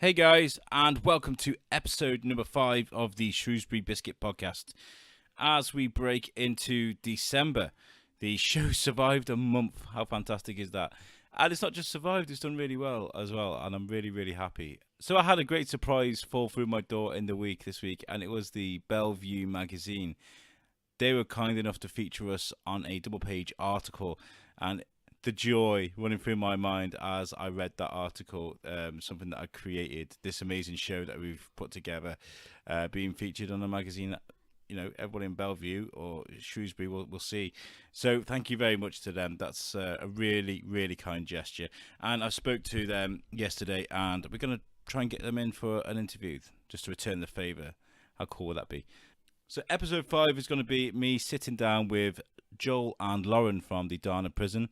Hey guys, and welcome to episode number 5 of the Shrewsbury Biscuit podcast. As we break into December, the show survived a month. How fantastic is that? And it's not just survived, it's done really well as well, and I'm really, really happy. So I had a great surprise fall through my door in the week this week, and it was the Bellevue magazine. They were kind enough to feature us on a double-page article, and the joy running through my mind as I read that article, something that I created, this amazing show that we've put together, being featured on a magazine that, you know, everyone in Bellevue or Shrewsbury will see. So thank you very much to them. That's a really, really kind gesture. And I spoke to them yesterday, and we're going to try and get them in for an interview, just to return the favour. How cool would that be? So episode 5 is going to be me sitting down with Joel and Lauren from the Dana Prison.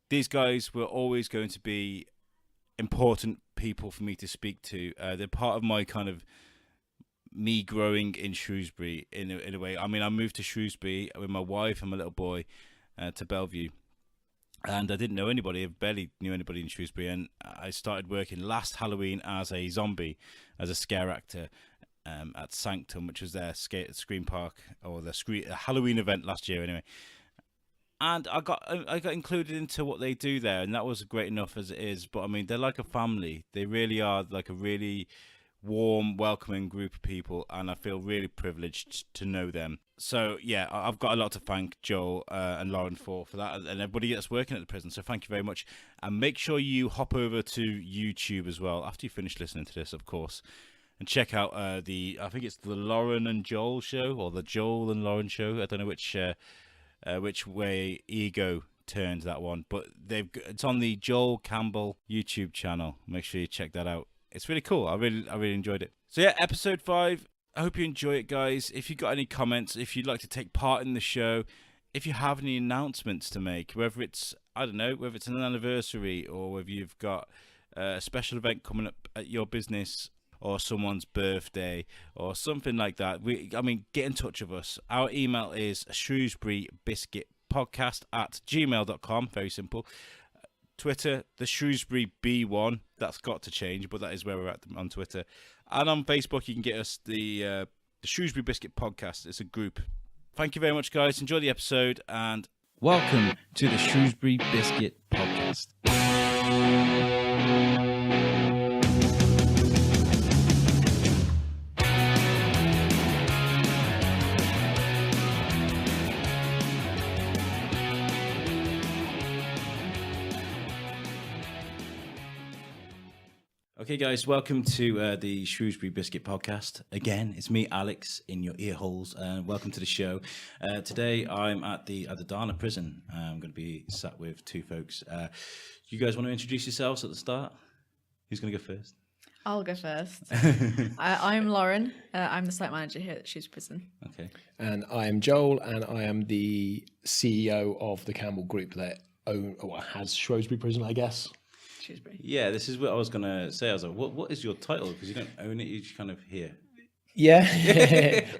These guys were always going to be important people for me to speak to. They're part of my kind of me growing in Shrewsbury in a way. I mean, I moved to Shrewsbury with my wife and my little boy to Bellevue. And I didn't know anybody. I barely knew anybody in Shrewsbury. And I started working last Halloween as a zombie, as a scare actor at Sanctum, which was their Scream Park, or the Halloween event last year anyway. And I got included into what they do there, and that was great enough as it is. But I mean, they're like a family. They really are like a really warm, welcoming group of people, and I feel really privileged to know them. So yeah, I've got a lot to thank Joel and Lauren for that, and everybody that's working at the prison. So thank you very much, and make sure you hop over to YouTube as well after you finish listening to this, of course, and check out I think it's the Lauren and Joel show, or the Joel and Lauren show. I don't know which way ego turned that one, but it's on the Joel Campbell YouTube channel. Make sure you check that out. It's really cool. I really enjoyed it. So yeah, episode 5. I hope you enjoy it, guys. If you've got any comments, if you'd like to take part in the show, if you have any announcements to make, whether it's an anniversary, or whether you've got a special event coming up at your business, or someone's birthday, or something like that, get in touch with us. Our email is shrewsburybiscuitpodcast@gmail.com. Very simple. Twitter, the Shrewsbury B1. That's got to change, but that is where we're at on Twitter. And on Facebook, you can get us the Shrewsbury Biscuit Podcast. It's a group. Thank you very much, guys. Enjoy the episode, and welcome to the Shrewsbury Biscuit Podcast. Okay, guys, welcome to the Shrewsbury Biscuit Podcast. Again, it's me, Alex, in your ear holes, and welcome to the show. Today, I'm at the Dana Prison. I'm going to be sat with two folks. You guys want to introduce yourselves at the start? Who's going to go first? I'll go first. I'm Lauren. I'm the site manager here at Shrewsbury Prison. Okay. And I am Joel, and I am the CEO of the Campbell Group that has Shrewsbury Prison, I guess. Shrewsbury. Yeah, this is what I was going to say. I was like, what is your title? Because you don't own it, you just kind of hear. Yeah,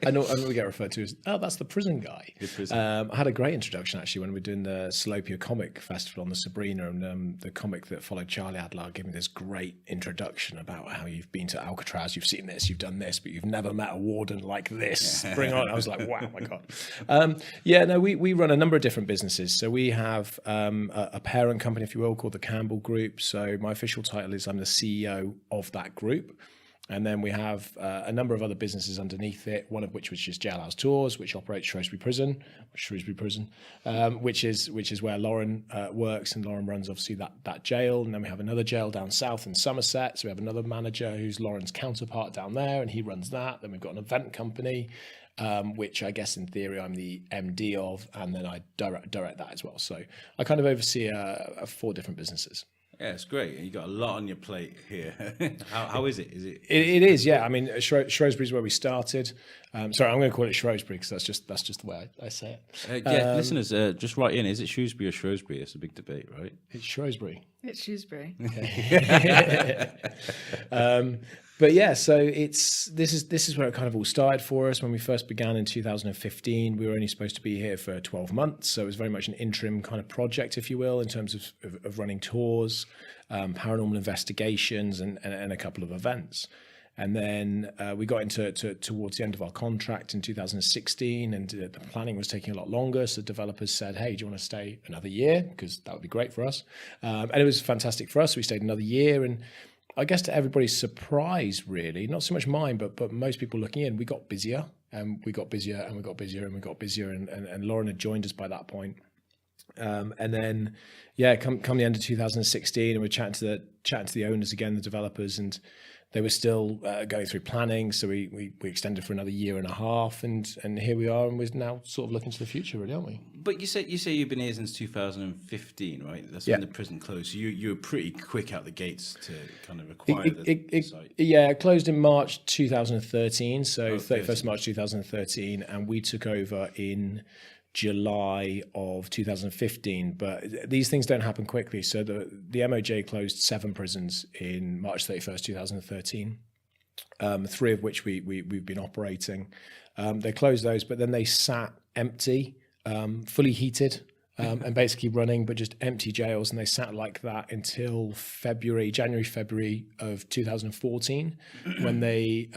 I know we get referred to as, that's the prison guy. I had a great introduction actually when we were doing the Salopia Comic Festival on the Sabrina, and the comic that followed, Charlie Adler, gave me this great introduction about how you've been to Alcatraz, you've seen this, you've done this, but you've never met a warden like this. Bring on! I was like, wow, my God. We run a number of different businesses. So we have a parent company, if you will, called the Campbell Group. So my official title is I'm the CEO of that group. And then we have a number of other businesses underneath it, one of which was just Jailhouse Tours, which operates Shrewsbury Prison, which is where Lauren works, and Lauren runs obviously that jail. And then we have another jail down south in Somerset, so we have another manager who's Lauren's counterpart down there, and he runs that. Then we've got an event company, which I guess in theory I'm the MD of, and then I direct that as well. So I kind of oversee 4 different businesses. Yeah, it's great. You got a lot on your plate here. How is it? It is, yeah. I mean, Shrewsbury is where we started. Sorry, I'm going to call it Shrewsbury because that's just the way I say it. Listeners, just write in. Is it Shrewsbury or Shrewsbury? It's a big debate, right? It's Shrewsbury. It's Shrewsbury. Okay. But yeah, so this is where it kind of all started for us. When we first began in 2015, we were only supposed to be here for 12 months. So it was very much an interim kind of project, if you will, in terms of running tours. paranormal investigations, and a couple of events. And then we got into towards the end of our contract in 2016, and the planning was taking a lot longer. So developers said, "Hey, do you want to stay another year? Because that would be great for us." And it was fantastic for us. We stayed another year, and I guess to everybody's surprise, really, not so much mine, but most people looking in, we got busier, and we got busier, and we got busier, and we got busier, and Lauren had joined us by that point. And then, come the end of 2016, and we're chatting to the owners again, the developers, and they were still going through planning. So we extended for another year and a half, and here we are, and we're now sort of looking to the future, really, aren't we? But you say you've been here since 2015, right? That's when the prison closed. So you were pretty quick out the gates to kind of acquire the site. Yeah, it closed in March 2013, so 31st March 2013, and we took over in July of 2015, but these things don't happen quickly. So the MOJ closed 7 prisons in March 31st, 2013, 3 of which we've been operating. They closed those, but then they sat empty, fully heated, and basically running, but just empty jails. And they sat like that until January, February of 2014, when they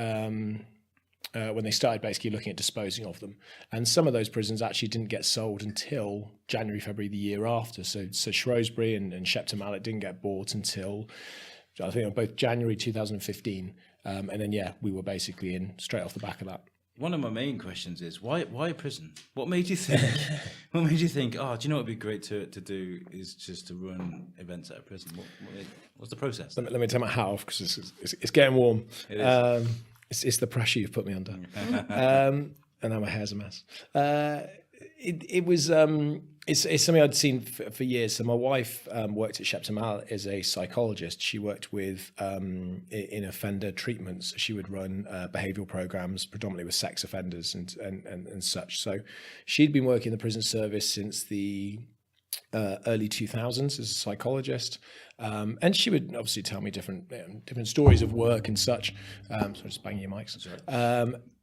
started basically looking at disposing of them. And some of those prisons actually didn't get sold until January, February the year after. So Shrewsbury and Shepton Mallet didn't get bought until, I think, both January 2015. And then, we were basically in straight off the back of that. One of my main questions is, why a prison? What made you think, oh, do you know what would be great to do is just to run events at a prison? What's the process? Let me take my hat off, because it's getting warm. It is. It's the pressure you've put me under, and now my hair's a mess. It was it's something I'd seen for years. So my wife worked at Shepton Mallet as a psychologist. She worked with in offender treatments. So she would run behavioural programs, predominantly with sex offenders and such. So she'd been working in the prison service since the early 2000s as a psychologist, and she would obviously tell me different stories of work and such. Sorry, just banging your mics.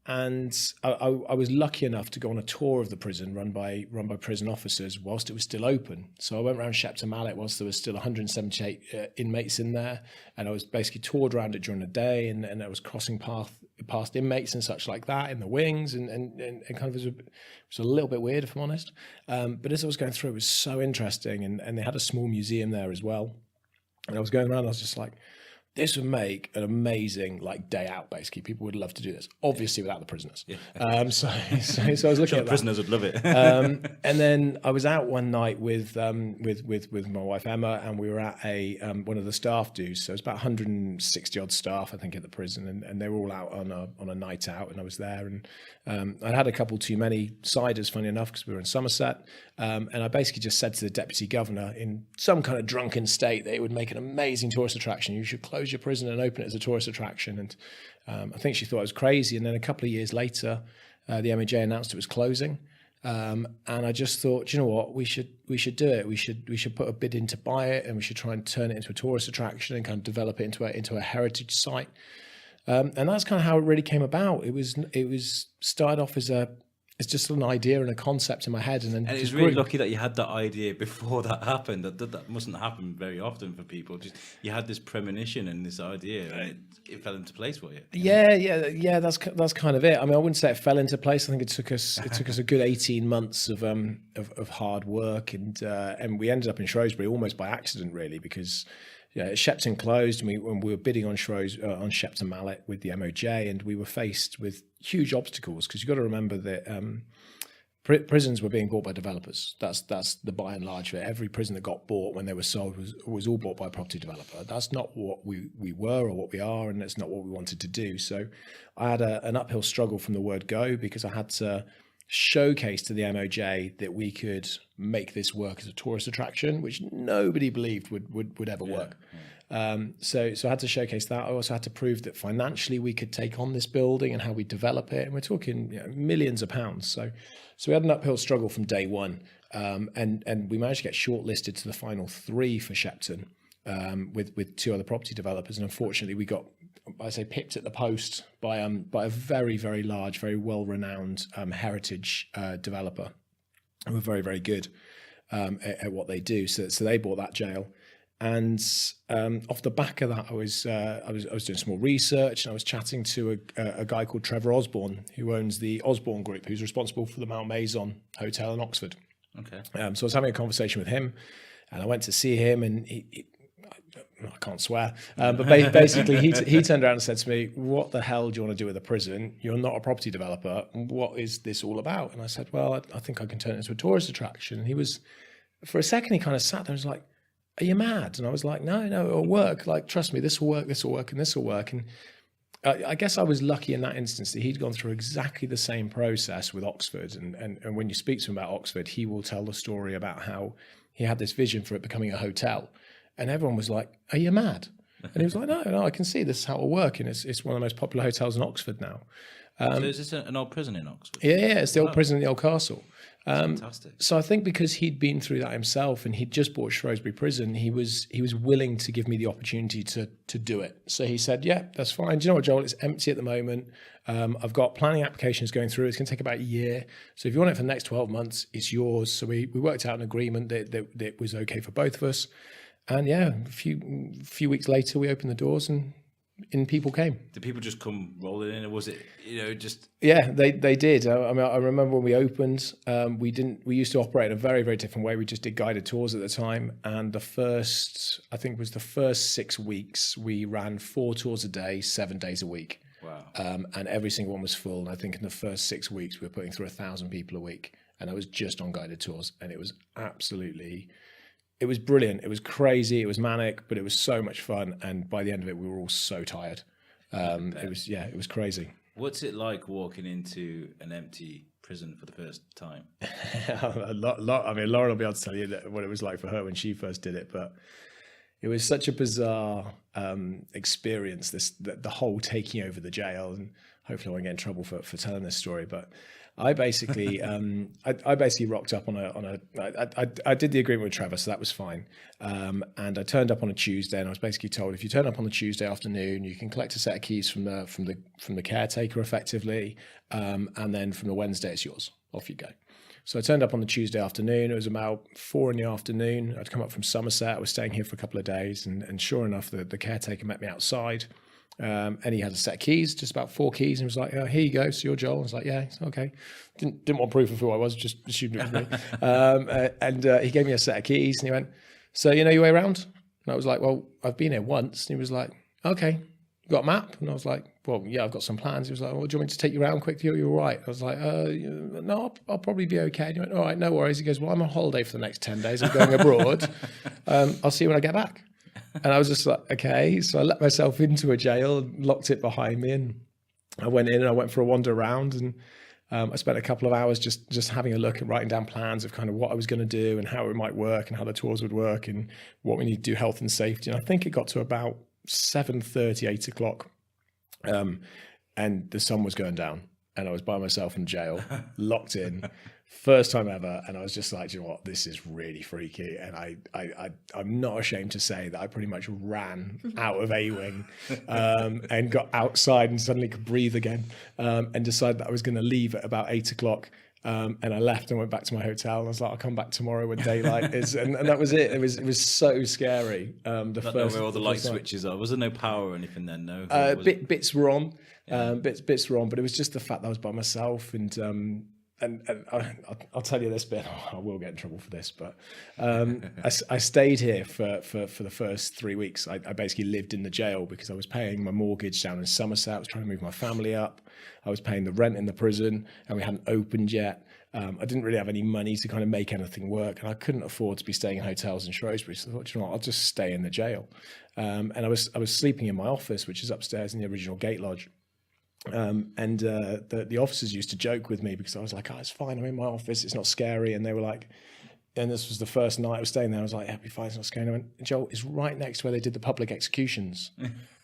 And I was lucky enough to go on a tour of the prison run by prison officers whilst it was still open. So I went around Shepton Mallet whilst there was still 178 inmates in there, and I was basically toured around it during the day, and I was crossing past inmates and such like that in the wings, and kind of it was a little bit weird, if I'm honest. But as I was going through, it was so interesting, and they had a small museum there as well. And I was going around, I was just like, this would make an amazing day out. Basically, people would love to do this. Obviously, without the prisoners. Yeah. So I was looking at that. Prisoners would love it. And then I was out one night with my wife Emma, and we were at a one of the staff dues. So it was about 160 odd staff, I think, at the prison, and they were all out on a night out, and I was there, and I'd had a couple too many ciders, funny enough, because we were in Somerset, and I basically just said to the deputy governor in some kind of drunken state that it would make an amazing tourist attraction. You should close your prison and open it as a tourist attraction. And I think she thought I was crazy. And then a couple of years later, the MOJ announced it was closing. And I just thought, you know what, we should do it. We should put a bid in to buy it, and we should try and turn it into a tourist attraction and kind of develop it into a heritage site. And that's kind of how it really came about. It was started off as just an idea and a concept in my head, and then it was really lucky that you had that idea before that happened. That mustn't happen very often for people. Just you had this premonition and this idea, and it fell into place for you. Yeah. That's kind of it. I mean, I wouldn't say it fell into place. I think it took us a good 18 months of hard work, and we ended up in Shrewsbury almost by accident, really, because Shepton closed, and we were bidding on Shepton Mallet with the MOJ, and we were faced with huge obstacles, because you've got to remember that prisons were being bought by developers. That's the by and large of it. Every prison that got bought when they were sold was all bought by a property developer. That's not what we were or what we are, and that's not what we wanted to do. So I had an uphill struggle from the word go, because I had to showcase to the MOJ that we could make this work as a tourist attraction, which nobody believed would ever work. So I had to showcase that. I also had to prove that financially we could take on this building and how we develop it. And we're talking millions of pounds. So we had an uphill struggle from day one. And we managed to get shortlisted to the final 3 for Shepton with 2 other property developers. And unfortunately we got, I say, picked at the post by a very, very large, very well-renowned heritage developer, who were very, very good at what they do. So they bought that jail. And off the back of that, I was doing some more research, and I was chatting to a guy called Trevor Osborne, who owns the Osborne Group, who's responsible for the Mount Maison Hotel in Oxford. Okay. So I was having a conversation with him, and I went to see him, and I can't swear, but basically he turned around and said to me, "What the hell do you want to do with a prison? You're not a property developer. What is this all about?" And I said, "Well, I think I can turn it into a tourist attraction." And he was, for a second, he kind of sat there and was like, "Are you mad?" And I was like, no, it'll work. Like, trust me, this will work, and this will work. And I guess I was lucky in that instance that he'd gone through exactly the same process with Oxford. And when you speak to him about Oxford, he will tell the story about how he had this vision for it becoming a hotel. And everyone was like, "Are you mad?" And he was like, no, I can see this is how it'll work. And it's one of the most popular hotels in Oxford now. So is this an old prison in Oxford? Yeah, it's the old prison in the old castle. Fantastic. So I think because he'd been through that himself and he'd just bought Shrewsbury Prison, he was willing to give me the opportunity to do it. So he said, "Yeah, that's fine. Do you know what, Joel? It's empty at the moment. I've got planning applications going through. It's going to take about a year. So if you want it for the next 12 months, it's yours." So we worked out an agreement that was okay for both of us. And yeah, a few weeks later, we opened the doors and in people came. Did people just come rolling in, or was it, just? Yeah, they did. I mean, I remember when we opened, we used to operate in a very, very different way. We just did guided tours at the time. And the first 6 weeks, we ran 4 tours a day, 7 days a week. Wow. And every single one was full. And I think in the first 6 weeks, we were putting through 1,000 people a week. And I was just on guided tours. And it was it was brilliant. It was crazy. It was manic, but it was so much fun. And by the end of it, we were all so tired. It was crazy. What's it like walking into an empty prison for the first time? I mean, Lauren will be able to tell you what it was like for her when she first did it, but it was such a bizarre experience. The whole taking over the jail, and hopefully I won't get in trouble for telling this story, but I basically I basically rocked up I did the agreement with Trevor, so that was fine. And I turned up on a Tuesday, and I was basically told, if you turn up on the Tuesday afternoon, you can collect a set of keys from the caretaker effectively, and then from the Wednesday it's yours. Off you go. So I turned up on the Tuesday afternoon. It was about 4 PM. I'd come up from Somerset. I was staying here for a couple of days, and sure enough, the caretaker met me outside. And he had a set of keys, just about 4 keys, and he was like, "Oh, here you go, so you're Joel." I was like, "Yeah, okay." Didn't want proof of who I was, just assumed it was me. And he gave me a set of keys, and he went, "So you know your way around?" And I was like, "Well, I've been here once." And he was like, "Okay, you got a map?" And I was like, "Well, yeah, I've got some plans." He was like, "Well, do you want me to take you around quickly? You're all right." I was like, "No, I'll probably be okay." And he went, "All right, no worries." He goes, "Well, I'm on holiday for the next 10 days. I'm going abroad. I'll see you when I get back." And I was just like, okay. So I let myself into a jail and locked it behind me. And I went in and I went for a wander around. And I spent a couple of hours just having a look and writing down plans of kind of what I was going to do and how it might work and how the tours would work and what we need to do, health and safety. And I think it got to about 7:30, 8 o'clock. And the sun was going down. And I was by myself in jail, locked in. First time ever, and I was just like, you know what, this is really freaky. And I'm not ashamed to say that I pretty much ran out of A-Wing and got outside and suddenly could breathe again, and decided that I was going to leave at about 8 o'clock. And I left and went back to my hotel, and I was like, I'll come back tomorrow when daylight is. And that was it. It was so scary. Not knowing where all the light switches are. Was there no power or anything then? No. Bits were on. Bits were on, but it was just the fact that I was by myself, and I'll tell you this bit. I will get in trouble for this, but I stayed here for the first 3 weeks. I basically lived in the jail because I was paying my mortgage down in Somerset. I was trying to move my family up. I was paying the rent in the prison, and we hadn't opened yet. I didn't really have any money to kind of make anything work, and I couldn't afford to be staying in hotels in Shrewsbury. So I thought, you know what, I'll just stay in the jail. And I was sleeping in my office, which is upstairs in the original gate lodge. And the officers used to joke with me because I was like, "Oh, it's fine. I'm in my office. It's not scary." And they were like, and this was the first night I was staying there. I was like, "Yeah, it'll be fine. It's not scary." And I went, "Joel, it's right next to where they did the public executions."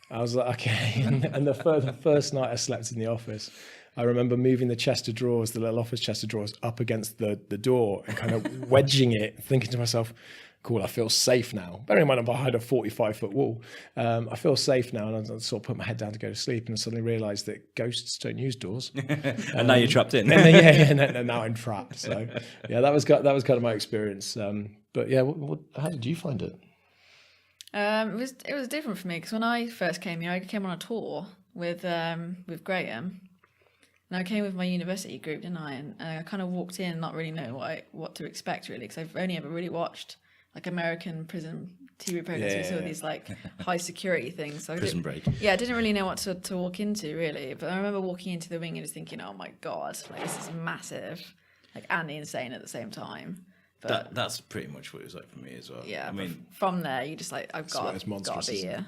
I was like, "Okay." And the first night I slept in the office, I remember moving the chest of drawers, the little office chest of drawers, up against the door and kind of wedging it, thinking to myself, cool, I feel safe now. Bearing in mind I'm behind a 45-foot wall. I feel safe now, and I sort of put my head down to go to sleep, and I suddenly realised that ghosts don't use doors. And now you're trapped in. And now I'm trapped. So yeah, that was kind of my experience. But yeah, how did you find it? It was different for me because when I first came here, I came on a tour with Graham, and I came with my university group, didn't I? And I kind of walked in not really knowing what to expect really, because I've only ever really watched like American prison TV programs. We saw these like high security things. So Prison Break. Yeah, I didn't really know what to walk into really, but I remember walking into the wing and just thinking, oh my god, like this is massive, like and insane at the same time. But That's pretty much what it was like for me as well. yeah, I mean, from there you just like I've got it's to monstrous, be isn't here.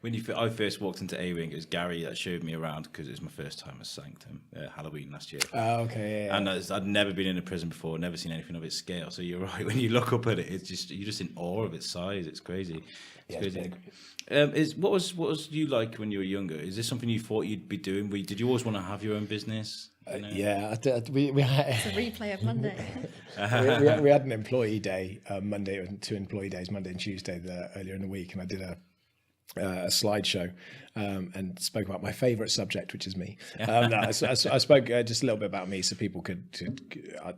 when I first walked into A-Wing, it was Gary that showed me around because it was my first time as Sanctum, Halloween last year. Oh, okay, yeah. And I'd never been in a prison before, never seen anything of its scale. So you're right, when you look up at it, you're just in awe of its size. It's crazy. It's crazy. What was you like when you were younger? Is this something you thought you'd be doing? Did you always want to have your own business? Yeah, we It's a replay of Monday. we had an employee day Monday, 2 employee days, Monday and Tuesday earlier in the week, and I did a slideshow and spoke about my favourite subject, which is me. I spoke just a little bit about me so people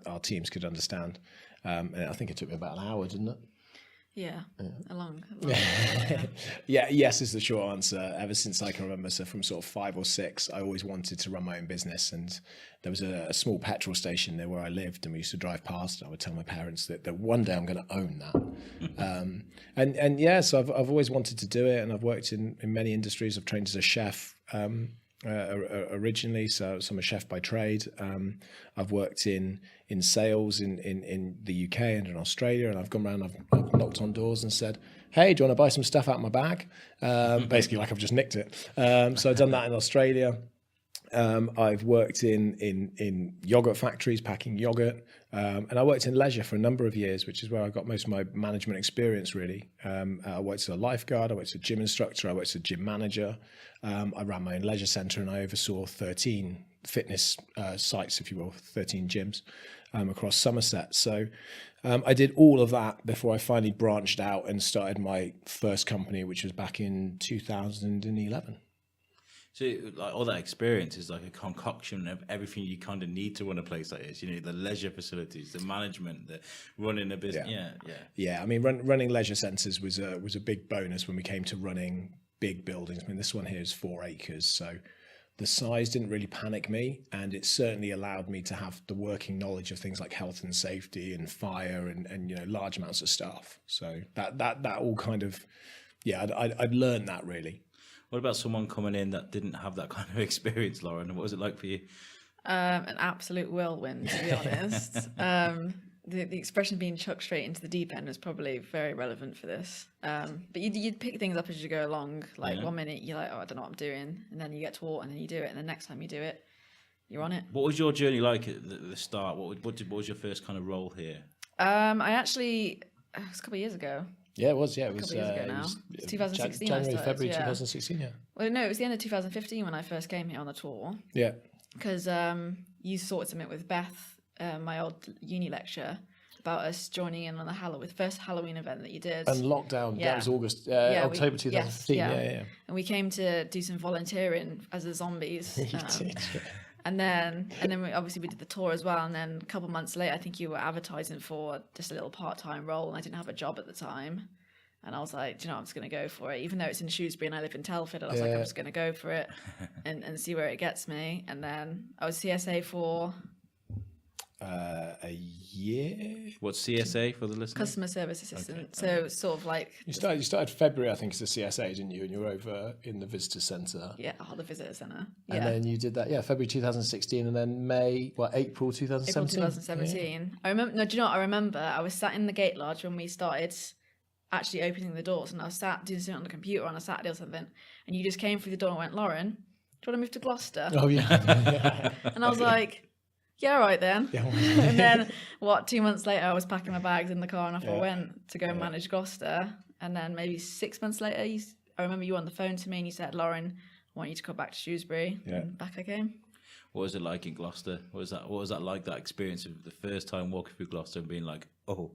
our teams could understand. And I think it took me about an hour, didn't it? Yeah, a long Yeah, yes is the short answer. Ever since I can remember, so from sort of 5 or 6, I always wanted to run my own business. And there was a small petrol station there where I lived, and we used to drive past. And I would tell my parents that one day I'm going to own that. And yeah, so I've always wanted to do it, and I've worked in many industries. I've trained as a chef originally, so I'm a chef by trade. I've worked in sales in the UK and in Australia, and I've gone around, I've knocked on doors and said, hey, do you want to buy some stuff out of my bag? Basically like I've just nicked it. So I've done that in Australia. I've worked in yogurt factories, packing yogurt, and I worked in leisure for a number of years, which is where I got most of my management experience, really. I worked as a lifeguard, I worked as a gym instructor, I worked as a gym manager. I ran my own leisure centre, and I oversaw 13 fitness sites, if you will, 13 gyms across Somerset. So I did all of that before I finally branched out and started my first company, which was back in 2011. So like all that experience is like a concoction of everything you kind of need to run a place like this. You know, the leisure facilities, the management, the running a business. Yeah. I mean, running leisure centres was a big bonus when we came to running big buildings. I mean, this one here is 4 acres, so the size didn't really panic me, and it certainly allowed me to have the working knowledge of things like health and safety and fire and you know, large amounts of staff. So that all kind of, yeah, I'd learned that really. What about someone coming in that didn't have that kind of experience, Lauren? What was it like for you? An absolute whirlwind, to be honest. The expression being chucked straight into the deep end was probably very relevant for this. But you'd pick things up as you go along. Like 1 minute you're like, oh, I don't know what I'm doing, and then you get taught, and then you do it, and the next time you do it, you're on it. What was your journey like at the start? What was your first kind of role here? I actually, it was a couple of years ago. Yeah, it was. Yeah, it was. A couple of years ago now. It's 2016. January, February 2016. Yeah. Well, no, it was the end of 2015 when I first came here on the tour. Yeah. Because you sorted something with Beth, my old uni lecturer, about us joining in on the first Halloween event that you did. And lockdown. Yeah. That was October 2015. Yeah. And we came to do some volunteering as the zombies. And then we did the tour as well. And then a couple of months later, I think you were advertising for just a little part-time role, and I didn't have a job at the time. And I was like, do you know, I'm just going to go for it. Even though it's in Shrewsbury and I live in Telford, I was like, I'm just going to go for it and see where it gets me. And then I was CSA for a year. What's CSA for the listeners? Customer service assistant. Okay. So sort of like you started February, I think, as a CSA, didn't you? And you were over in the visitor centre. Yeah, the visitor centre. Yeah. And then you did that, February 2016, and then April 2017. April 2017. Yeah. I remember. No, do you know what I remember? I was sat in the gate lodge when we started actually opening the doors, and I was sat doing something on the computer on a Saturday or something, and you just came through the door and went, Lauren, do you want to move to Gloucester? Oh yeah. And I was like, yeah, all right then. Yeah. And then 2 months later, I was packing my bags in the car, and I went to go and manage Gloucester. And then maybe 6 months later, I remember you on the phone to me, and you said, Lauren, I want you to come back to Shrewsbury. Yeah. And back I came. What was it like in Gloucester? What was that like? That experience of the first time walking through Gloucester and being like, "Oh,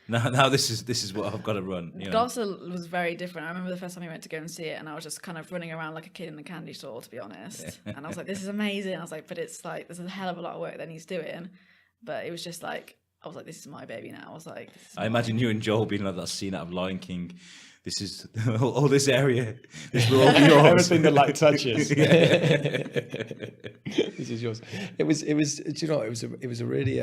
now this is what I've got to run." You know? Gloucester was very different. I remember the first time we went to go and see it, and I was just kind of running around like a kid in the candy store, to be honest. Yeah. And I was like, "This is amazing." I was like, "But it's like there's a hell of a lot of work that he's doing." But it was just like I was like, "This is my baby now." I was like, I imagine you and Joel being like that scene out of Lion King. this is all this area. This will all be yours. Everything that light touches. This is yours. It was. Do you know? It was a really.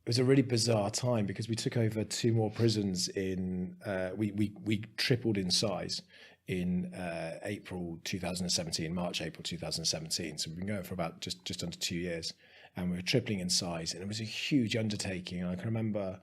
It was a really bizarre time because we took over 2 more prisons in. We tripled in size in April 2017, April 2017. So we've been going for about just under 2 years, and we were tripling in size, and it was a huge undertaking. And I can remember,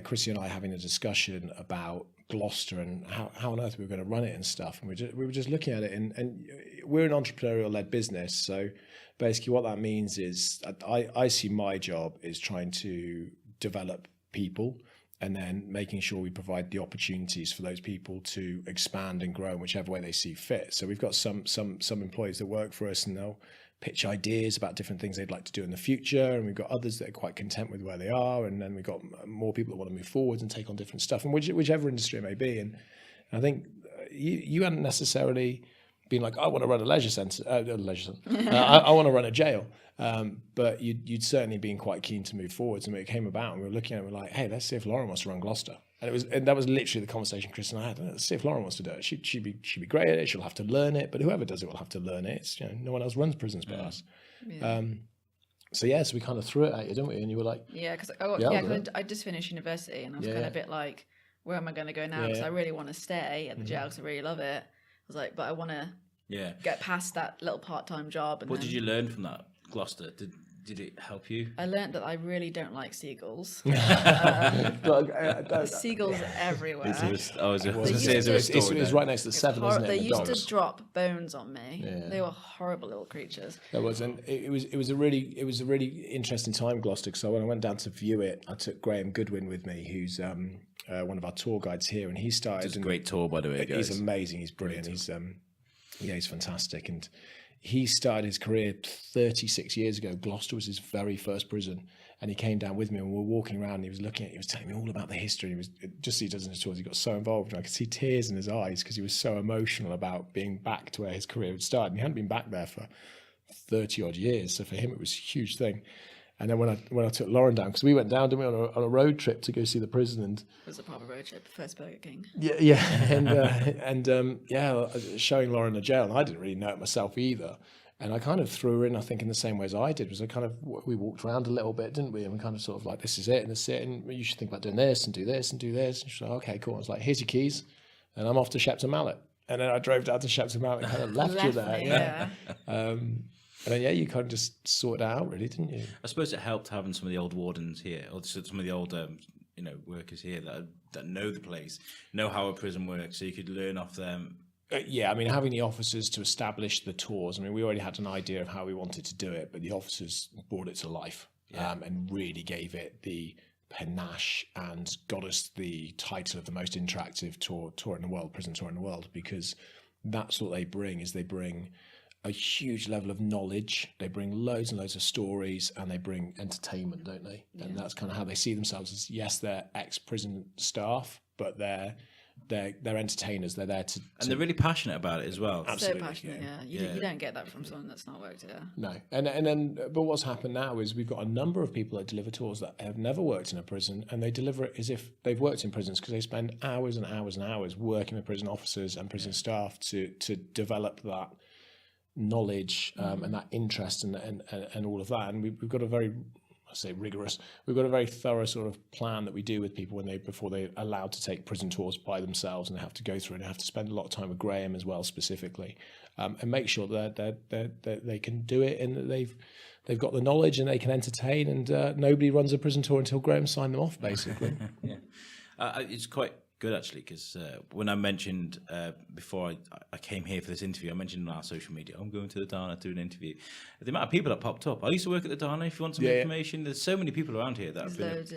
Chrissy and I having a discussion about Gloucester and how on earth we were going to run it and stuff. And we were just looking at it, and we're an entrepreneurial-led business, so basically what that means is I see my job is trying to develop people and then making sure we provide the opportunities for those people to expand and grow in whichever way they see fit. So we've got some employees that work for us, and they'll pitch ideas about different things they'd like to do in the future, and we've got others that are quite content with where they are, and then we've got more people that want to move forward and take on different stuff, and whichever industry it may be. And I think you hadn't necessarily been like, I want to run a leisure centre, I want to run a jail. But you'd certainly been quite keen to move forwards. And when it came about, and we were looking at it, we're like, hey, let's see if Lauren wants to run Gloucester. And that was literally the conversation Chris and I had. Let's see if Lauren wants to do it. She'd be great at it. She'll have to learn it. But whoever does it will have to learn it. It's, no one else runs prisons but us. Yeah. So we kind of threw it at you, didn't we? And you were like, because I just finished university, and I was kind of a bit like, where am I going to go now? Because I really want to stay at the jail because I really love it. I was like, but I want to get past that little part-time job. And what did you learn from that, Gloucester? Did it help you? I learned that I really don't like seagulls. Seagulls everywhere. It was right next to the Seven, wasn't it? They used to drop bones on me. Yeah. They were horrible little creatures. It was a really interesting time, Gloucester. So when I went down to view it, I took Graham Goodwin with me, who's one of our tour guides here, and he started. It's a great tour, by the way. Guys. He's amazing. He's brilliant. He's fantastic, and he started his career 36 years ago. Gloucester was his very first prison, and he came down with me, and we were walking around, and he was looking at it, he was telling me all about the history. He was just as he does in his tours, he got so involved, and I could see tears in his eyes because he was so emotional about being back to where his career had started. And he hadn't been back there for 30 odd years, so for him it was a huge thing. And then when I took Lauren down, because we went down, didn't we, on a road trip to go see the prison, and it was a proper road trip, first Burger King. Showing Lauren the jail, and I didn't really know it myself either. And I kind of threw her in, I think, in the same way as I did. Was we walked around a little bit, didn't we? And we kind of sort of like, this is it, and this is it, and you should think about doing this and do this and do this. And she's like, okay, cool. I was like, here's your keys, and I'm off to Shepton Mallet. And then I drove down to Shepton Mallet and kind of left you there. And then, you kind of just sorted it out, really, didn't you? I suppose it helped having some of the old wardens here, or some of the old, workers here that know the place, know how a prison works, so you could learn off them. Having the officers to establish the tours. We already had an idea of how we wanted to do it, but the officers brought it to life and really gave it the panache and got us the title of the most interactive tour in the world, prison tour in the world, because that's what they bring. They bring a huge level of knowledge, they bring loads and loads of stories, and they bring entertainment, don't they? Yeah. And that's kind of how they see themselves as, yes, they're ex-prison staff, but they're entertainers. They're there to and they're really passionate about it as well. Absolutely. So passionate, You don't get that from someone that's not worked here. No. And then but what's happened now is we've got a number of people that deliver tours that have never worked in a prison, and they deliver it as if they've worked in prisons, because they spend hours and hours and hours working with prison officers and prison staff to develop that knowledge and that interest and all of that. And we've got a very, rigorous, we've got a very thorough sort of plan that we do with people before they're allowed to take prison tours by themselves, and they have to go through it and have to spend a lot of time with Graham as well, specifically, and make sure that they can do it, and that they've got the knowledge and they can entertain, and nobody runs a prison tour until Graham signed them off, basically. It's quite good, actually, because when I mentioned before I came here for this interview, I mentioned on our social media, I'm going to the Dana to do an interview. The amount of people that popped up. I used to work at the Dana. If you want some information, there's so many people around here that have been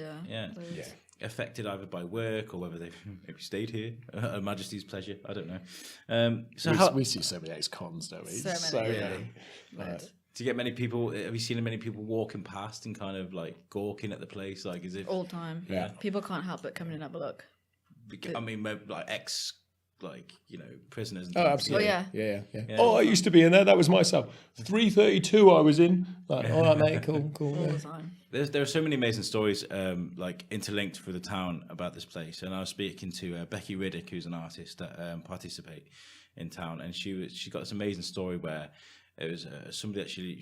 affected either by work or whether they've maybe stayed here at Her Majesty's pleasure. I don't know. We see so many ex-cons, don't we? So many. Do you get many people? Have you seen many people walking past and kind of like gawking at the place, like as if all the time? Yeah. People can't help but come in and have a look. Like prisoners. And Oh, things. absolutely. Oh, Yeah. Oh, I used to be in there. That was my cell. 332 I was in. Like, all right, mate, cool. All Yeah. the time. There are so many amazing stories interlinked through the town about this place. And I was speaking to Becky Riddick, who's an artist that participate in town, and she got this amazing story where it was somebody actually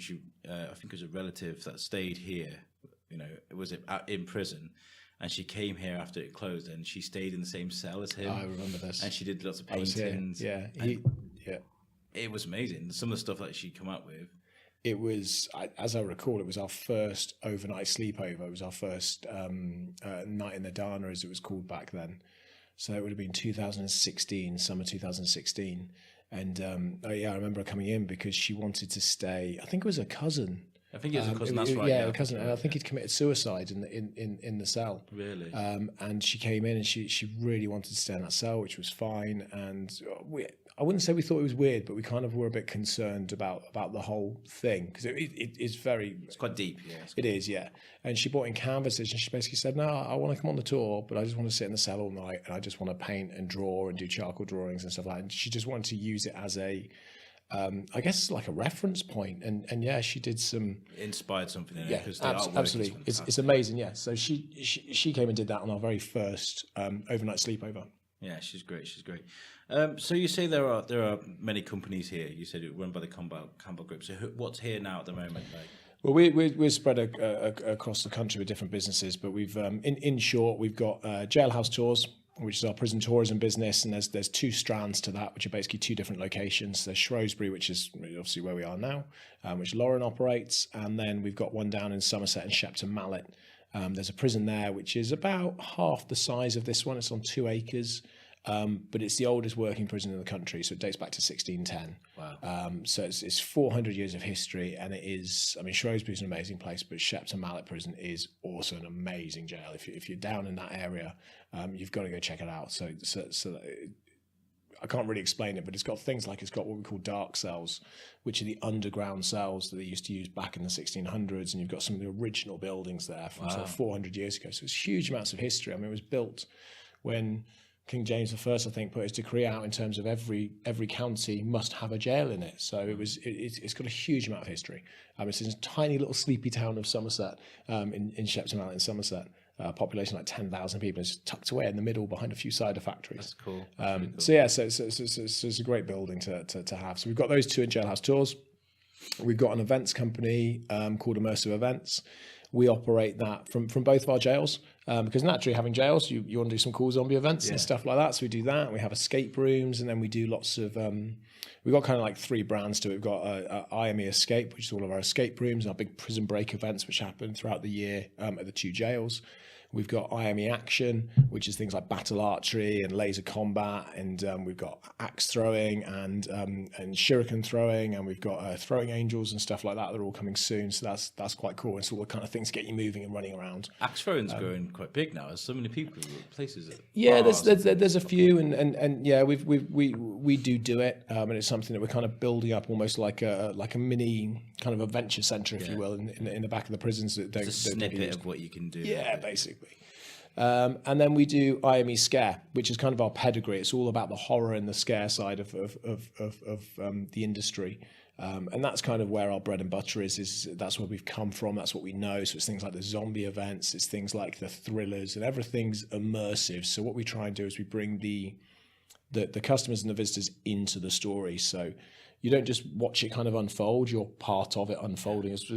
I think it was a relative that stayed here. In prison. And she came here after it closed, and she stayed in the same cell as him. I remember this. And she did lots of I was here. paintings. Yeah. It was amazing. Some of the stuff that she'd come up with. It was, as I recall, it was our first overnight sleepover. It was our first night in the Dana, as it was called back then. So it would have been 2016, summer 2016. And I remember her coming in because she wanted to stay. I think it was a cousin. I think it was a cousin. That's right. Yeah, a cousin. And I think he'd committed suicide in the cell. Really? And she came in and she really wanted to stay in that cell, which was fine. And I wouldn't say we thought it was weird, but we kind of were a bit concerned about the whole thing because it's quite deep. Yeah, it is, yeah. And she brought in canvases and she basically said, no, I want to come on the tour, but I just want to sit in the cell all night and I just want to paint and draw and do charcoal drawings and stuff like that. And she just wanted to use it as I guess like a reference point, and yeah, she did some inspired something in yeah, it. Absolutely, it's amazing. Yeah, so she came and did that on our very first overnight sleepover. Yeah, she's great. So you say there are many companies here. You said it run by the Campbell Group. So what's here now at the moment? Well, we're spread across the country with different businesses, but we've in short we've got Jailhouse Tours, which is our prison tourism business, and there's two strands to that, which are basically two different locations. There's Shrewsbury, which is obviously where we are now, which Lauren operates, and then we've got one down in Somerset and Shepton Mallet. There's a prison there, which is about half the size of this one. It's on 2 acres, but it's the oldest working prison in the country, so it dates back to 1610. Wow. So it's 400 years of history, and it is, I mean, Shrewsbury's an amazing place, but Shepton Mallet Prison is also an amazing jail. If you're down in that area, you've got to go check it out. So I can't really explain it, but it's got things like, it's got what we call dark cells, which are the underground cells that they used to use back in the 1600s, and you've got some of the original buildings there from sort of 400 years ago. So it's huge amounts of history. I mean, it was built when King James I, I think, put his decree out in terms of every county must have a jail in it. So it's got a huge amount of history. It's in a tiny little sleepy town of Somerset, in Shepton Mallet in Somerset. Population like 10,000 people. It's tucked away in the middle behind a few cider factories. That's cool. Cool. So yeah, so it's a great building to have. So we've got those two in Jailhouse Tours. We've got an events company called Immersive Events. We operate that from both of our jails because naturally, having jails, you want to do some cool zombie events and stuff like that. So we do that. We have escape rooms, and then we do lots of. We've got kind of like 3 brands to it. We've got IME Escape, which is all of our escape rooms, our big prison break events, which happen throughout the year at the 2 jails. We've got IME Action, which is things like battle archery and laser combat, and we've got axe throwing and shuriken throwing, and we've got throwing angels and stuff like that. They're all coming soon, so that's quite cool. It's all the kind of things to get you moving and running around. Axe throwing's going quite big now. There's so many people, places. Yeah, there's a few, and yeah, we do it, and it's something that we're kind of building up, almost like a mini kind of adventure centre, if you will, in the back of the prisons. That a snippet of what you can do. Yeah, basically. And then we do IME Scare, which is kind of our pedigree. It's all about the horror and the scare side of the industry. And that's kind of where our bread and butter is that's where we've come from. That's what we know. So it's things like the zombie events. It's things like the thrillers, and everything's immersive. So what we try and do is we bring the customers and the visitors into the story. So you don't just watch it kind of unfold, you're part of it unfolding as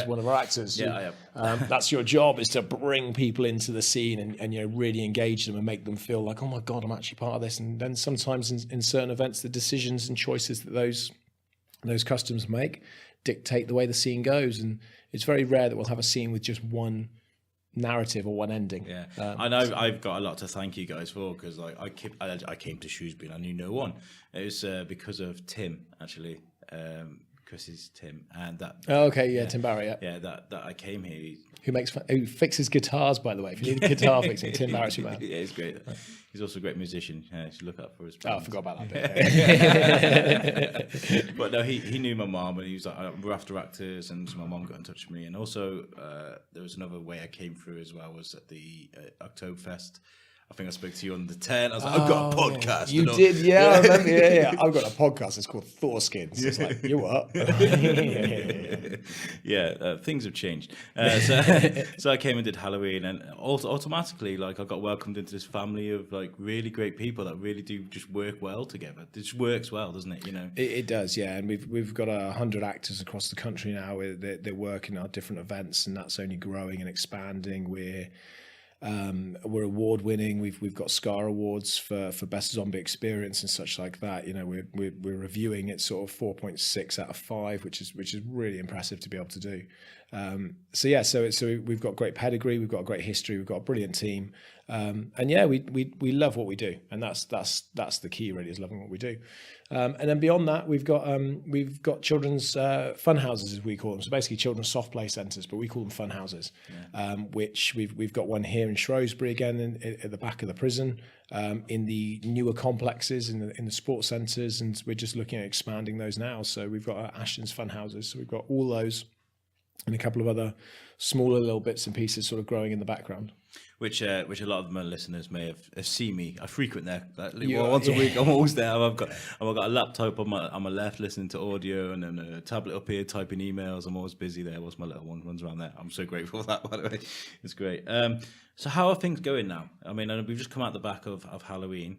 one of our actors. Yeah, I am. That's your job, is to bring people into the scene and really engage them and make them feel like, oh my God, I'm actually part of this. And then sometimes in certain events, the decisions and choices that those customers make dictate the way the scene goes. And it's very rare that we'll have a scene with just one narrative or one ending. Yeah, I know I've got a lot to thank you guys for, because like I came to Shrewsbury and I knew no one. It was because of Tim, actually. Chris's Tim, and that. Oh, okay, yeah, Tim Barry, yeah. Yeah, that I came here. Who fixes guitars, by the way. If you need a guitar fixing, Tim Barrett's your man. Yeah, he's great. He's also a great musician. You should look out for his bands. Oh, I forgot about that bit. But no, he knew my mom, and he was like, we're after actors, and so my mom got in touch with me. And also, there was another way I came through as well, was at the Oktoberfest. I think I spoke to you on the 10. I was like, I've got a podcast. You did, yeah, I remember. Yeah. I've got a podcast. It's called Thorskins. It's like, you what? Things have changed. So I came and did Halloween, and automatically, like, I got welcomed into this family of like really great people that really do just work well together. It just works well, doesn't it? You know, it does, yeah. And we've got 100 actors across the country now. They work in our different events, and that's only growing and expanding. We're award winning. We've got Scar Awards for best zombie experience and such like that. You know, we're reviewing it sort of 4.6 out of 5, which is really impressive to be able to do. So we've got great pedigree, we've got a great history, we've got a brilliant team, and we love what we do, and that's the key really, is loving what we do. And then beyond that, we've got children's fun houses, as we call them. So basically children's soft play centres, but we call them fun houses. Which we've got one here in Shrewsbury again, at the back of the prison, in the newer complexes, in the sports centres, and we're just looking at expanding those now. So we've got our Ashton's fun houses. So we've got all those, and a couple of other smaller little bits and pieces sort of growing in the background. Which a lot of my listeners may have seen me. I frequent there once a week. I'm always there. I've got a laptop on my left, listening to audio, and then a tablet up here typing emails. I'm always busy there. Whilst my little one runs around there. I'm so grateful for that, by the way. It's great. So how are things going now? I mean, we've just come out the back of Halloween.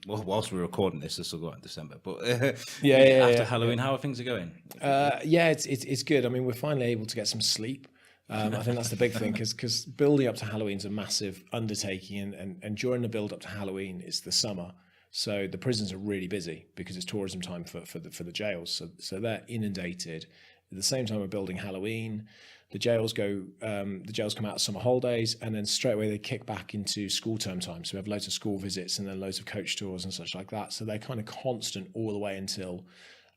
Whilst we're recording this will go out in December. But after Halloween, how are things going? It's good. I mean, we're finally able to get some sleep. I think that's the big thing, because building up to Halloween is a massive undertaking, and during the build up to Halloween is the summer, so the prisons are really busy because it's tourism time for the jails. So they're inundated. At the same time we're building Halloween, the jails come out of summer holidays, and then straight away they kick back into school term time. So we have loads of school visits and then loads of coach tours and such like that. So they're kind of constant all the way until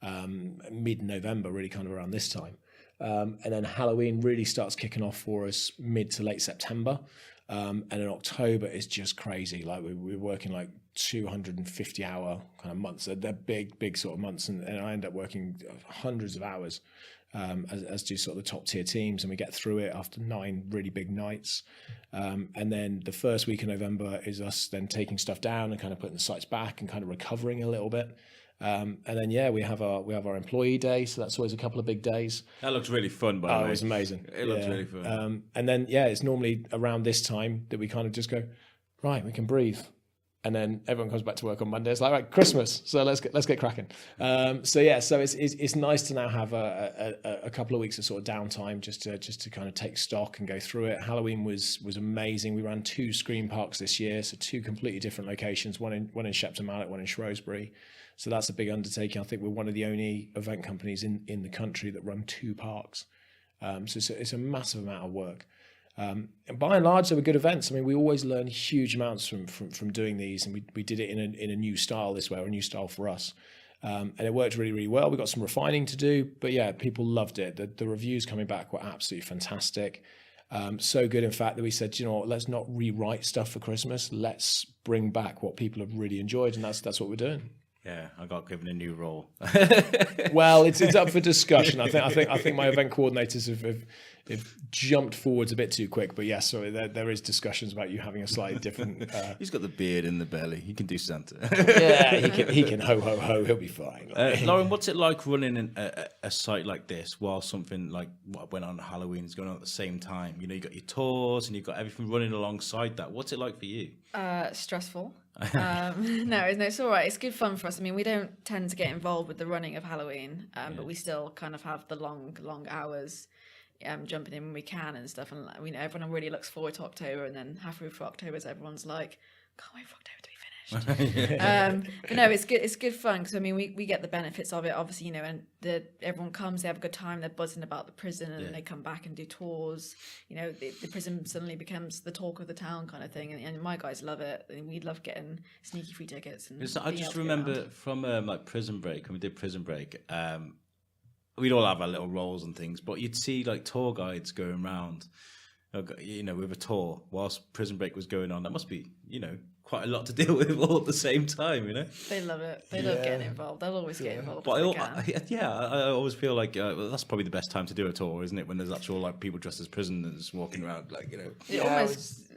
mid-November, really kind of around this time. And then Halloween really starts kicking off for us mid to late September. And in October is just crazy. Like we're working like 250-hour kind of months. They're big sort of months. And I end up working hundreds of hours, as do sort of the top tier teams. And we get through it after 9 really big nights. And then the first week of November is us then taking stuff down and kind of putting the sites back and kind of recovering a little bit. And then we have our employee day, so that's always a couple of big days. That looks really fun, by the way. It was amazing. It looks really fun. And then it's normally around this time that we kind of just go, right, we can breathe, and then everyone comes back to work on Monday. It's like, right, Christmas, so let's get cracking. So it's nice to now have a couple of weeks of sort of downtime just to kind of take stock and go through it. Halloween was amazing. We ran 2 screen parks this year, so 2 completely different locations, one in Shepton Mallet, one in Shrewsbury. So that's a big undertaking. I think we're one of the only event companies in the country that run 2 parks. So it's a massive amount of work. And by and large, they were good events. I mean, we always learn huge amounts from doing these, and we did it in a new style this way, or a new style for us. And it worked really, really well. We got some refining to do, but people loved it. The reviews coming back were absolutely fantastic. So good, in fact, that we said, you know what, let's not rewrite stuff for Christmas. Let's bring back what people have really enjoyed, and that's what we're doing. Yeah, I got given a new role. Well, it's up for discussion. I think my event coordinators have jumped forwards a bit too quick. But yes, so there is discussions about you having a slightly different. He's got the beard and the belly. He can do Santa. Yeah, he can ho ho ho. He'll be fine. Lauren, what's it like running a site like this while something like what went on at Halloween is going on at the same time? You know, you got your tours and you've got everything running alongside that. What's it like for you? Stressful. No, it's all right. It's good fun for us. I mean, we don't tend to get involved with the running of Halloween, but we still kind of have the long hours, jumping in when we can and stuff. And we know everyone really looks forward to October, and then halfway through October, everyone's like, can't wait for October to be finished. But no, it's good. It's good fun because I mean, we get the benefits of it, obviously, you know, and everyone comes, they have a good time, they're buzzing about the prison, and then they come back and do tours. You know, the prison suddenly becomes the talk of the town kind of thing, and my guys love it. And we love getting sneaky free tickets. And I just remember from like Prison Break, when we did Prison Break, we'd all have our little roles and things, but you'd see like tour guides going around, you know, with a tour whilst Prison Break was going on. That must be, you know, quite a lot to deal with all at the same time, you know. They love it. They love getting involved. They'll always get involved. But I always feel like that's probably the best time to do a tour, isn't it? When there's actual like people dressed as prisoners walking around, like, you know.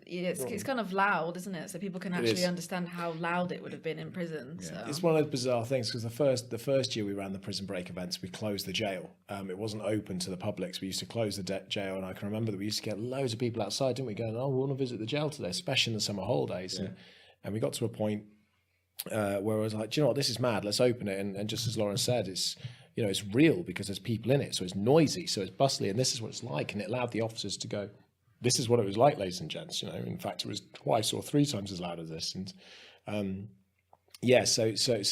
it's kind of loud, isn't it? So people can actually understand how loud it would have been in prison. Yeah. So. It's one of those bizarre things because the first year we ran the prison break events, we closed the jail. It wasn't open to the public, so we used to close the jail. And I can remember that we used to get loads of people outside, didn't we? Going, oh, we want to visit the jail today, especially in the summer holidays. Yeah. And we got to a point where I was like, do you know what? This is mad. Let's open it. And just as Lauren said, it's real because there's people in it, so it's noisy, so it's bustly, and this is what it's like. And it allowed the officers to go, this is what it was like, ladies and gents. In fact, it was twice or three times as loud as this. And so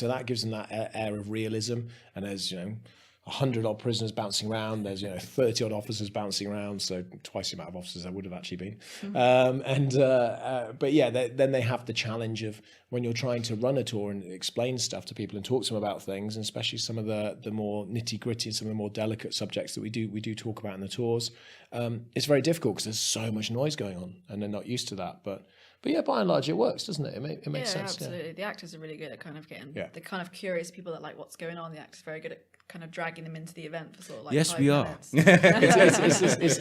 that gives them that air of realism. And there's 100 odd prisoners bouncing around. There's 30 odd officers bouncing around, so twice the amount of officers there would have actually been. Then they have the challenge of when you're trying to run a tour and explain stuff to people and talk to them about things, and especially some of the more nitty gritty and some of the more delicate subjects that we do talk about in the tours. It's very difficult because there's so much noise going on, and they're not used to that. But yeah, by and large, it works, doesn't it? It makes sense. Absolutely. Yeah. The actors are really good at kind of getting the kind of curious people that like what's going on. The actors are very good at kind of dragging them into the event for sort of like yes, 5 we minutes.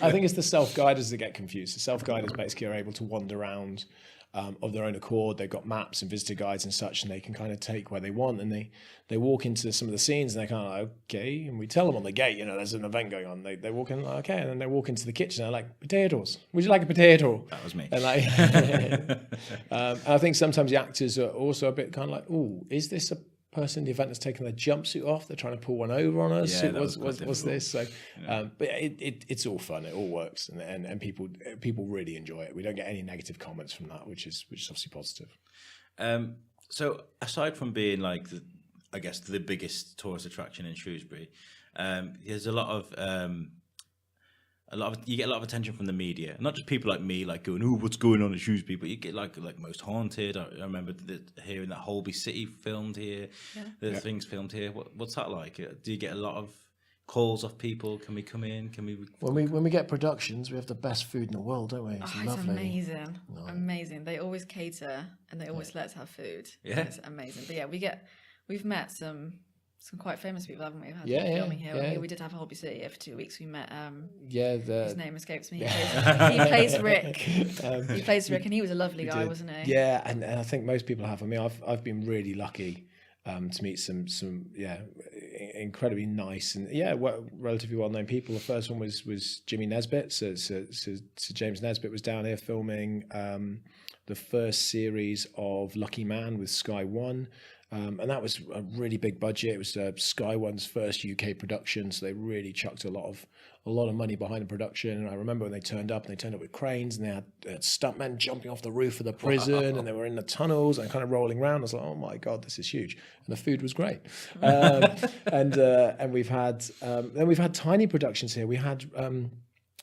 I think it's the self-guiders that get confused. The self-guiders basically are able to wander around of their own accord. They've got maps and visitor guides and such, and they can kind of take where they want, and they walk into some of the scenes and they're kind of like, okay, and we tell them on the gate, there's an event going on. They walk in, like, okay, and then they walk into the kitchen and they're like, potatoes, would you like a potato? That was me. And like, I think sometimes the actors are also a bit kind of like, oh, is this a person in the event that's taken their jumpsuit off? They're trying to pull one over on us. Yeah, what's this? So, but it's all fun. It all works, and people really enjoy it. We don't get any negative comments from that, which is obviously positive. So aside from being like the biggest tourist attraction in Shrewsbury, there's you get a lot of attention from the media, not just people like me, like going, "Oh, what's going on in Shrewsbury?" But you get like Most Haunted. I remember hearing that Holby City filmed here. Yeah. There's things filmed here. What's that like? Do you get a lot of calls off people? Can we come in? Can we? When we get productions, we have the best food in the world, don't we? It's amazing, amazing. They always cater and they always let us have food. Yeah, it's amazing. But yeah, we've met some quite famous people, haven't we? We've had filming here. Yeah. We did have Holby City here for 2 weeks. We met his name escapes me. He plays Rick. He plays Rick, and he was a lovely guy, wasn't he? Yeah, and I think most people have. I mean, I've been really lucky to meet some incredibly nice and relatively well-known people. The first one was Jimmy Nesbitt. So James Nesbitt was down here filming the first series of Lucky Man with Sky One. And that was a really big budget. It was Sky One's first UK production, so they really chucked a lot of money behind the production. And I remember when they turned up with cranes, and they had stuntmen jumping off the roof of the prison, and they were in the tunnels and kind of rolling around. I was like, oh my god, this is huge. And the food was great. And we've had tiny productions here. We had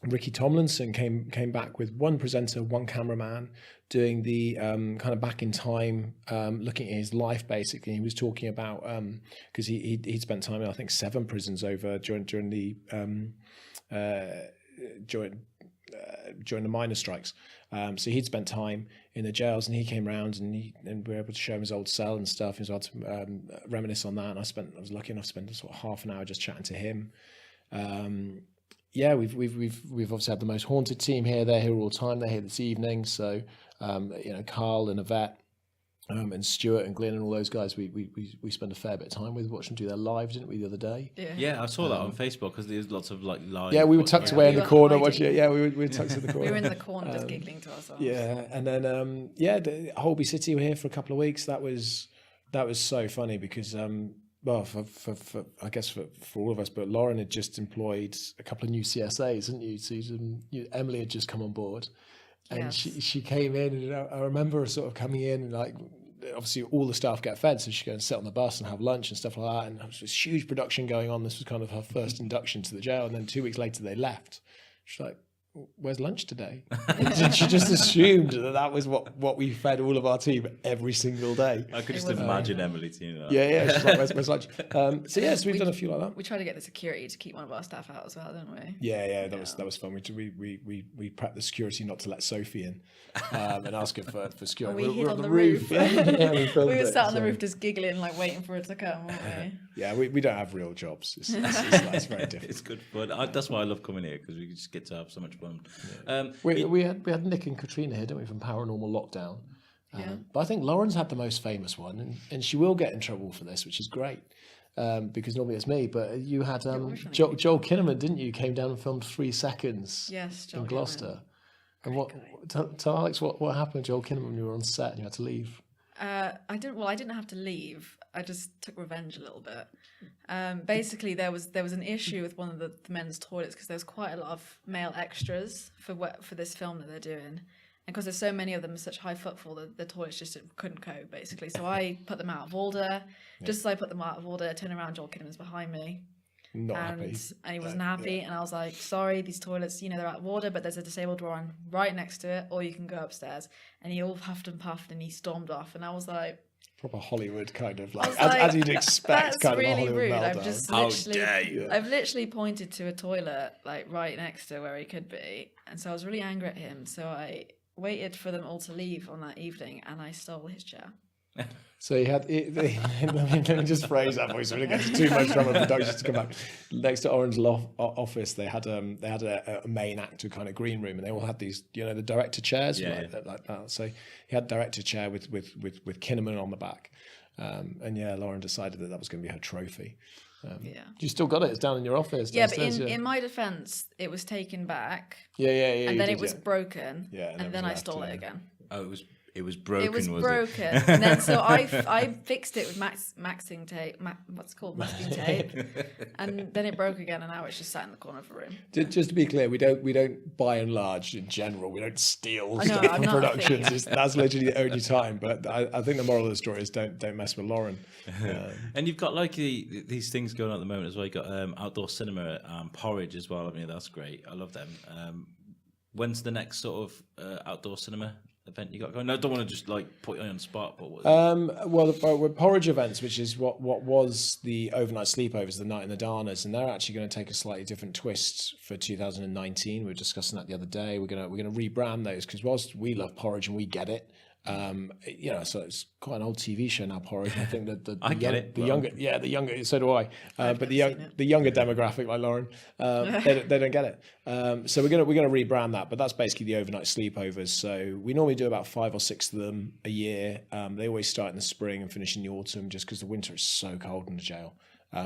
Ricky Tomlinson came back with one presenter, one cameraman, doing the kind of back in time, looking at his life basically. He was talking about because he'd spent time in I think 7 prisons over during the miners' strikes. So he'd spent time in the jails, and he came around and we were able to show him his old cell and stuff. He was able to reminisce on that, and I was lucky enough to spend sort of half an hour just chatting to him. We've obviously had the Most Haunted team here. They're here all the time. They're here this evening. So, Carl and Yvette and Stuart and Glyn and all those guys, we spend a fair bit of time with, watching them do their live, didn't we, the other day? Yeah, I saw that on Facebook because there's lots of like live. Yeah, we were tucked away in the corner watching it. Yeah, we were tucked in the corner. We were in the corner just giggling to ourselves. Yeah, and then the Holby City were here for a couple of weeks. That was so funny because well, for I guess for all of us, but Lauren had just employed a couple of new CSAs, hadn't you? So Emily had just come on board, and yes. she came in, and I remember her sort of coming in, and like obviously all the staff get fed, so she go and sit on the bus and have lunch and stuff like that, and there was this huge production going on. This was kind of her first induction to the jail, and then 2 weeks later they left. She's like, where's lunch today? She just assumed that was what we fed all of our team every single day. I could just imagine Emily doing that. Yeah. She's like, where's lunch? So we've done a few like that. We tried to get the security to keep one of our staff out as well, didn't we? Yeah. That was fun. We prepped the security not to let Sophie in, and ask her for security. We hid on the roof. We were sat on the roof just giggling, like waiting for her to come, weren't we? Yeah, we don't have real jobs. It's very different. It's good fun. That's why I love coming here, because we just get to have so much fun. one. We had Nick and Katrina here, didn't we, from Paranormal Lockdown? But I think Lauren's had the most famous one, and she will get in trouble for this, which is great. Because normally it's me, but you had Joel Kinnaman, didn't you? Came down and filmed 3 seconds Joel in Gloucester. Kinnaman. And tell Alex what happened, Joel Kinnaman, when you were on set and you had to leave. I didn't have to leave. I just took revenge a little bit. Basically, there was an issue with one of the men's toilets because there was quite a lot of male extras for this film that they're doing. And because there's so many of them, such high footfall, the toilets just couldn't cope, basically. So I put them out of order. Just as I put them out of order, I turned around, Joel Kinnaman's behind me. Not happy. And he wasn't happy. Yeah. And I was like, sorry, these toilets, they're out of order, but there's a disabled drawer right next to it, or you can go upstairs. And he all huffed and puffed and he stormed off. And I was like... Proper Hollywood kind of, as you'd expect, kind really of a Hollywood rude. meltdown. I've literally pointed to a toilet, right next to where he could be. And so I was really angry at him. So I waited for them all to leave on that evening, and I stole his chair. So he had. Let me just phrase that voice so we don't get too much trouble for productions to come back. Next to Oren's office, they had a main actor kind of green room, and they all had these, the director chairs like that. So he had director chair with Kinnaman on the back, and Lauren decided that was going to be her trophy. You still got it. It's down in your office. Yeah, but in my defence, it was taken back. Yeah. And then it was broken. Yeah, and then I stole it again. Oh, it was broken. It was broken, and then so I fixed it with masking tape. What's it called, masking tape, and then it broke again, and now it's just sat in the corner of the room. Just to be clear, we don't by and large in general, we don't steal stuff from productions. That's literally the only time. But I think the moral of the story is don't mess with Lauren. And you've got these things going on at the moment as well. You've got outdoor cinema at Porridge as well. I mean, that's great. I love them. When's the next sort of outdoor cinema event you got going? No, I don't want to just put you on the spot, but the Porridge events, which is what was the overnight sleepovers, the night in the Darners, and they're actually going to take a slightly different twist for 2019. We were discussing that the other day. We're going to rebrand those because whilst we love Porridge and we get it, so it's quite an old TV show now, Porridge. I think that the younger, so do I. But the younger demographic, like Lauren, they don't get it. So we're gonna rebrand that. But that's basically the overnight sleepovers. So we normally do about 5 or 6 of them a year. They always start in the spring and finish in the autumn, just because the winter is so cold in the jail.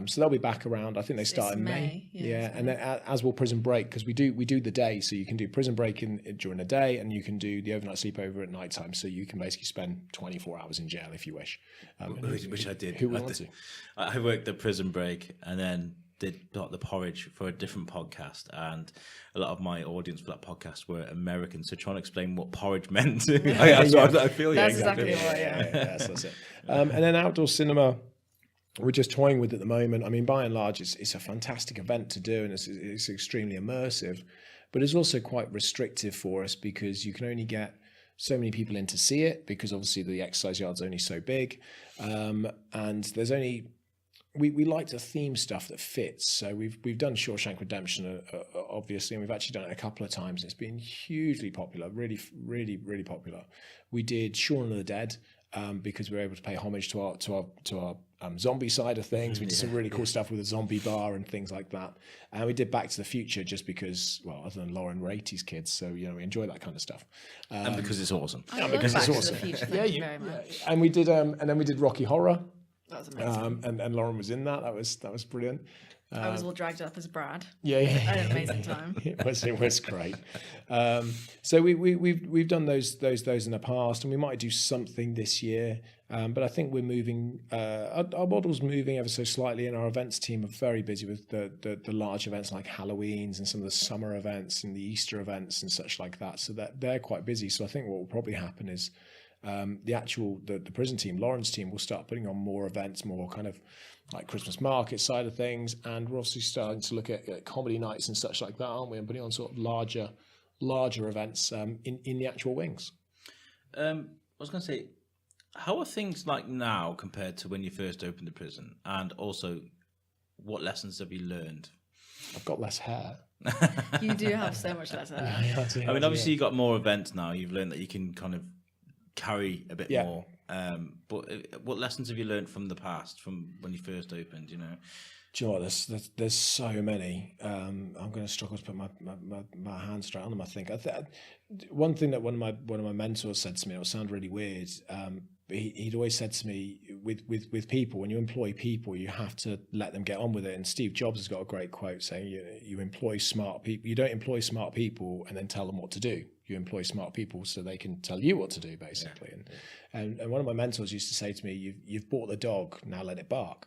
So they'll be back around. I think they start in May. And then as will Prison Break, because we do the day. So you can do Prison Break during the day, and you can do the overnight sleepover at night time. So you can basically spend 24 hours in jail if you wish. Which I did. Who would want to? I worked the Prison Break and then did the Porridge for a different podcast, and a lot of my audience for that podcast were American. So trying to explain what porridge meant, I feel that's exactly right. Yes, that's it. And then outdoor cinema, we're just toying with at the moment. I mean, by and large, it's a fantastic event to do, and it's extremely immersive, but it's also quite restrictive for us because you can only get so many people in to see it because obviously the exercise yard's only so big, and there's only we like to theme stuff that fits. So we've done Shawshank Redemption, obviously, and we've actually done it a couple of times. It's been hugely popular, really, really, really popular. We did Shaun of the Dead. Because we were able to pay homage to our zombie side of things. We did some really cool stuff with a zombie bar and things like that. And we did Back to the Future just because, well, other than Lauren, we're 80s kids, so we enjoy that kind of stuff. And because it's awesome. And because it's awesome. Thank you very much. And we did, and then we did Rocky Horror. That was amazing. And Lauren was in that. That was brilliant. I was all dragged up as Brad. Yeah. I had an amazing time. It was great. So we've done those in the past, and we might do something this year. But I think we're moving. Our model's moving ever so slightly, and our events team are very busy with the large events like Halloween's and some of the summer events and the Easter events and such like that. So that they're quite busy. So I think what will probably happen is the prison team, Lauren's team, will start putting on more events, more kind of like Christmas market side of things, and we're also starting to look at comedy nights and such like that, aren't we? And putting on sort of larger events in the actual wings. I was going to say, how are things like now compared to when you first opened the prison, and also what lessons have you learned? I've got less hair. You do have so much less hair. I mean, obviously you've got more events now. You've learned that you can kind of carry a bit more. But what lessons have you learned from the past, from when you first opened? Do you know what? There's so many. I'm going to struggle to put my hand straight on them. I think. One thing that one of my mentors said to me, it will sound really weird. He'd always said to me, with people, when you employ people, you have to let them get on with it. And Steve Jobs has got a great quote saying, you employ smart people. You don't employ smart people and then tell them what to do. You employ smart people so they can tell you what to do, basically. Yeah. And one of my mentors used to say to me, you've bought the dog, now let it bark.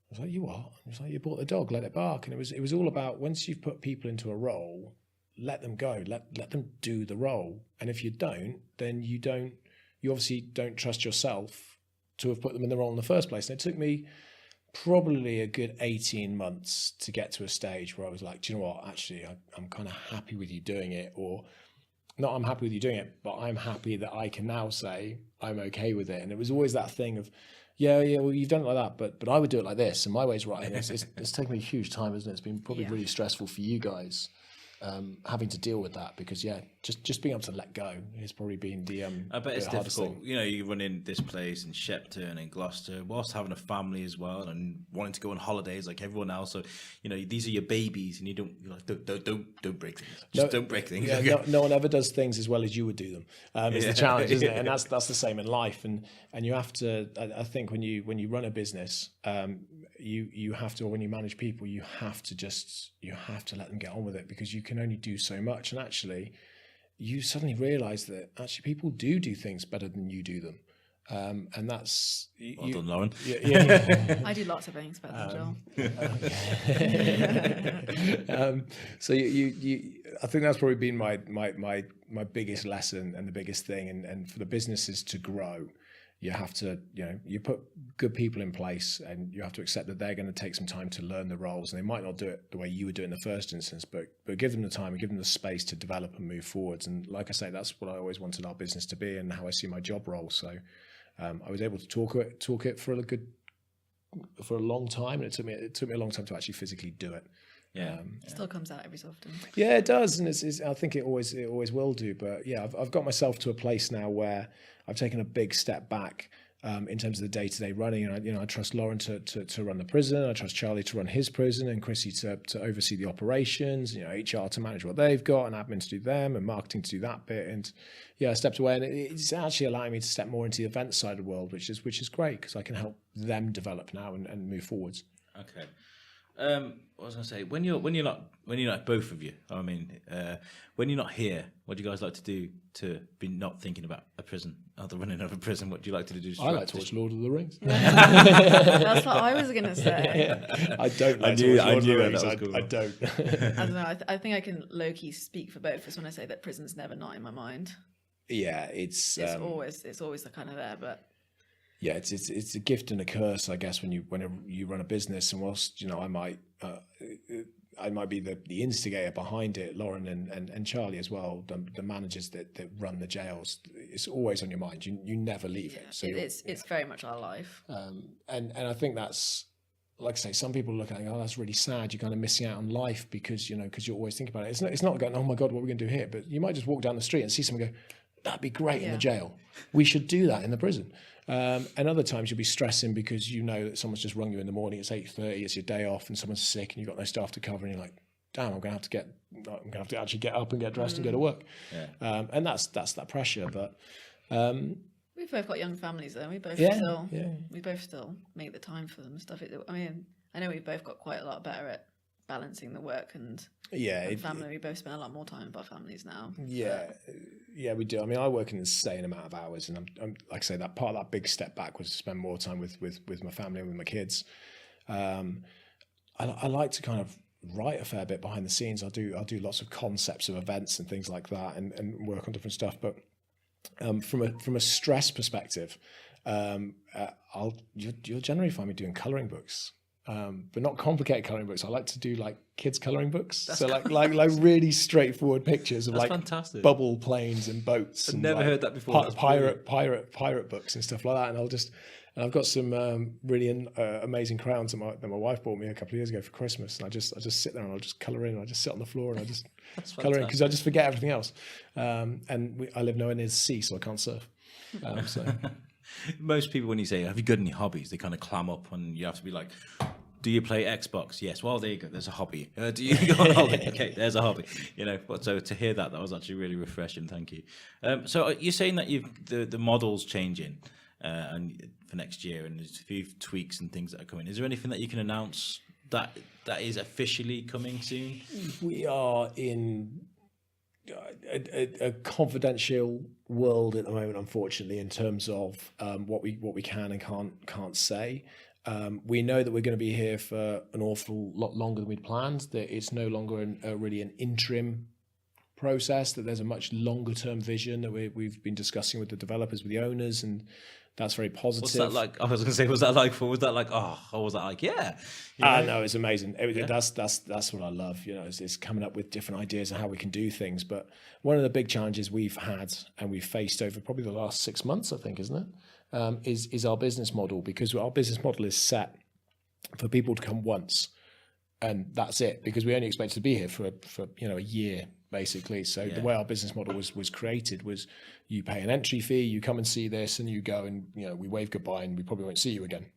I was like, you what? I was like, you bought the dog, let it bark. And it was all about, once you've put people into a role, let them go, let them do the role. And if you don't, then you obviously don't trust yourself to have put them in the role in the first place. And it took me probably a good 18 months to get to a stage where I was like, do you know what? Actually, I'm kind of happy with you doing it, or not I'm happy with you doing it, but I'm happy that I can now say I'm okay with it. And it was always that thing of, yeah, well, you've done it like that, but I would do it like this, and my way's right. And it's taken me a huge time, isn't it? It's been probably really stressful for you guys, having to deal with that, because just being able to let go has probably been the I bet it's difficult. You run in this place in Shepton and Gloucester, whilst having a family as well and wanting to go on holidays like everyone else. So these are your babies, and you're like, don't break things. Don't break things. Yeah, no one ever does things as well as you would do them. It's the challenge, isn't it? And that's the same in life. And you have to. I think when you run a business, you have to, or when you manage people, you have to let them get on with it, because you can only do so much. And actually, you suddenly realise that actually people do things better than you do them. And that's well done, Lauren. Yeah. I do lots of things better than Joel. So I think that's probably been my biggest lesson and the biggest thing. And for the businesses to grow, you have to, you put good people in place, and you have to accept that they're going to take some time to learn the roles, and they might not do it the way you would do it in the first instance, but give them the time and give them the space to develop and move forwards. And like I say, that's what I always wanted our business to be, and how I see my job role. So I was able to talk it for a long time, and it took me a long time to actually physically do it. Yeah, it still comes out every so often. Yeah, it does, and I think it always will do. But yeah, I've got myself to a place now where I've taken a big step back in terms of the day-to-day running. And I trust Lauren to run the prison. I trust Charlie to run his prison, and Chrissy to oversee the operations. HR to manage what they've got, and admin to do them, and marketing to do that bit. And I stepped away, and it's actually allowing me to step more into the event side of the world, which is great, because I can help them develop now and move forwards. Okay. What was I going to say? When you're not both of you, I mean, when you're not here, what do you guys like to do to be not thinking about a prison, or the running of a prison? What do you like to do? I like to watch Lord of the Rings. That's what I was going to say. I don't like to watch Lord of the Rings. I don't. I don't know. I think I can low-key speak for both of us when I say that prison's never not in my mind. Yeah, it's always the kind of there, but. Yeah, it's a gift and a curse, I guess, when you run a business. And whilst I might be the instigator behind it, Lauren and Charlie as well, the managers that run the jails, it's always on your mind. You never leave it. So it's very much our life. And I think that's, like I say, some people look at it and go, oh, that's really sad. You're kind of missing out on life because you're always thinking about it. It's not going, oh my God, what are we going to do here? But you might just walk down the street and see someone go, that'd be great in the jail. We should do that in the prison. And other times you'll be stressing because you know that someone's just rung you in the morning. It's 8:30. It's your day off, and someone's sick, and you've got no staff to cover. And you're like, "Damn, I'm going to have to actually get up and get dressed and go to work." Yeah. And that's that pressure. But we've both got young families, though. We both still make the time for them and stuff. I mean, I know we've both got quite a lot better at balancing the work and family. We both spend a lot more time with our families now. Yeah, we do. I mean, I work an insane amount of hours, and I'm like I say, that part of that big step back was to spend more time with my family and with my kids. I like to kind of write a fair bit behind the scenes. I do lots of concepts of events and things like that, and work on different stuff. But from a stress perspective, you'll generally find me doing colouring books. But not complicated colouring books. I like to do like kids colouring books. That's so like really straightforward pictures of like fantastic. Bubble planes and boats. I've and never heard that before. Pirate books and stuff like that. And I've got some really amazing crowns that my wife bought me a couple of years ago for Christmas. And I just sit there and I'll just colour in. I just sit on the floor and I just colour in because I just forget everything else. I live nowhere near the sea, so I can't surf. So. Most people, when you say, have you got any hobbies, they kind of clam up and you have to be like, Do you play Xbox? Yes. Well, there you go. There's a hobby. Do you go on holiday? Okay, there's a hobby. But so to hear that was actually really refreshing. Thank you. So you're saying that the model's changing and for next year, and there's a few tweaks and things that are coming. Is there anything that you can announce that is officially coming soon? We are in a confidential world at the moment, unfortunately, in terms of what we can and can't say. We know that we're going to be here for an awful lot longer than we'd planned, that it's no longer really an interim process, that there's a much longer term vision that we've been discussing with the developers, with the owners, and that's very positive. What's that like? I was going to say, was that like, or was that like, yeah? No, it's amazing. That's what I love. It's coming up with different ideas of how we can do things. But one of the big challenges we've had and we've faced over probably the last 6 months, I think, isn't it? Is our business model, because our business model is set for people to come once, and that's it. Because we only expect to be here for a year basically. So the way our business model was created was, you pay an entry fee, you come and see this, and you go, and we wave goodbye, and we probably won't see you again.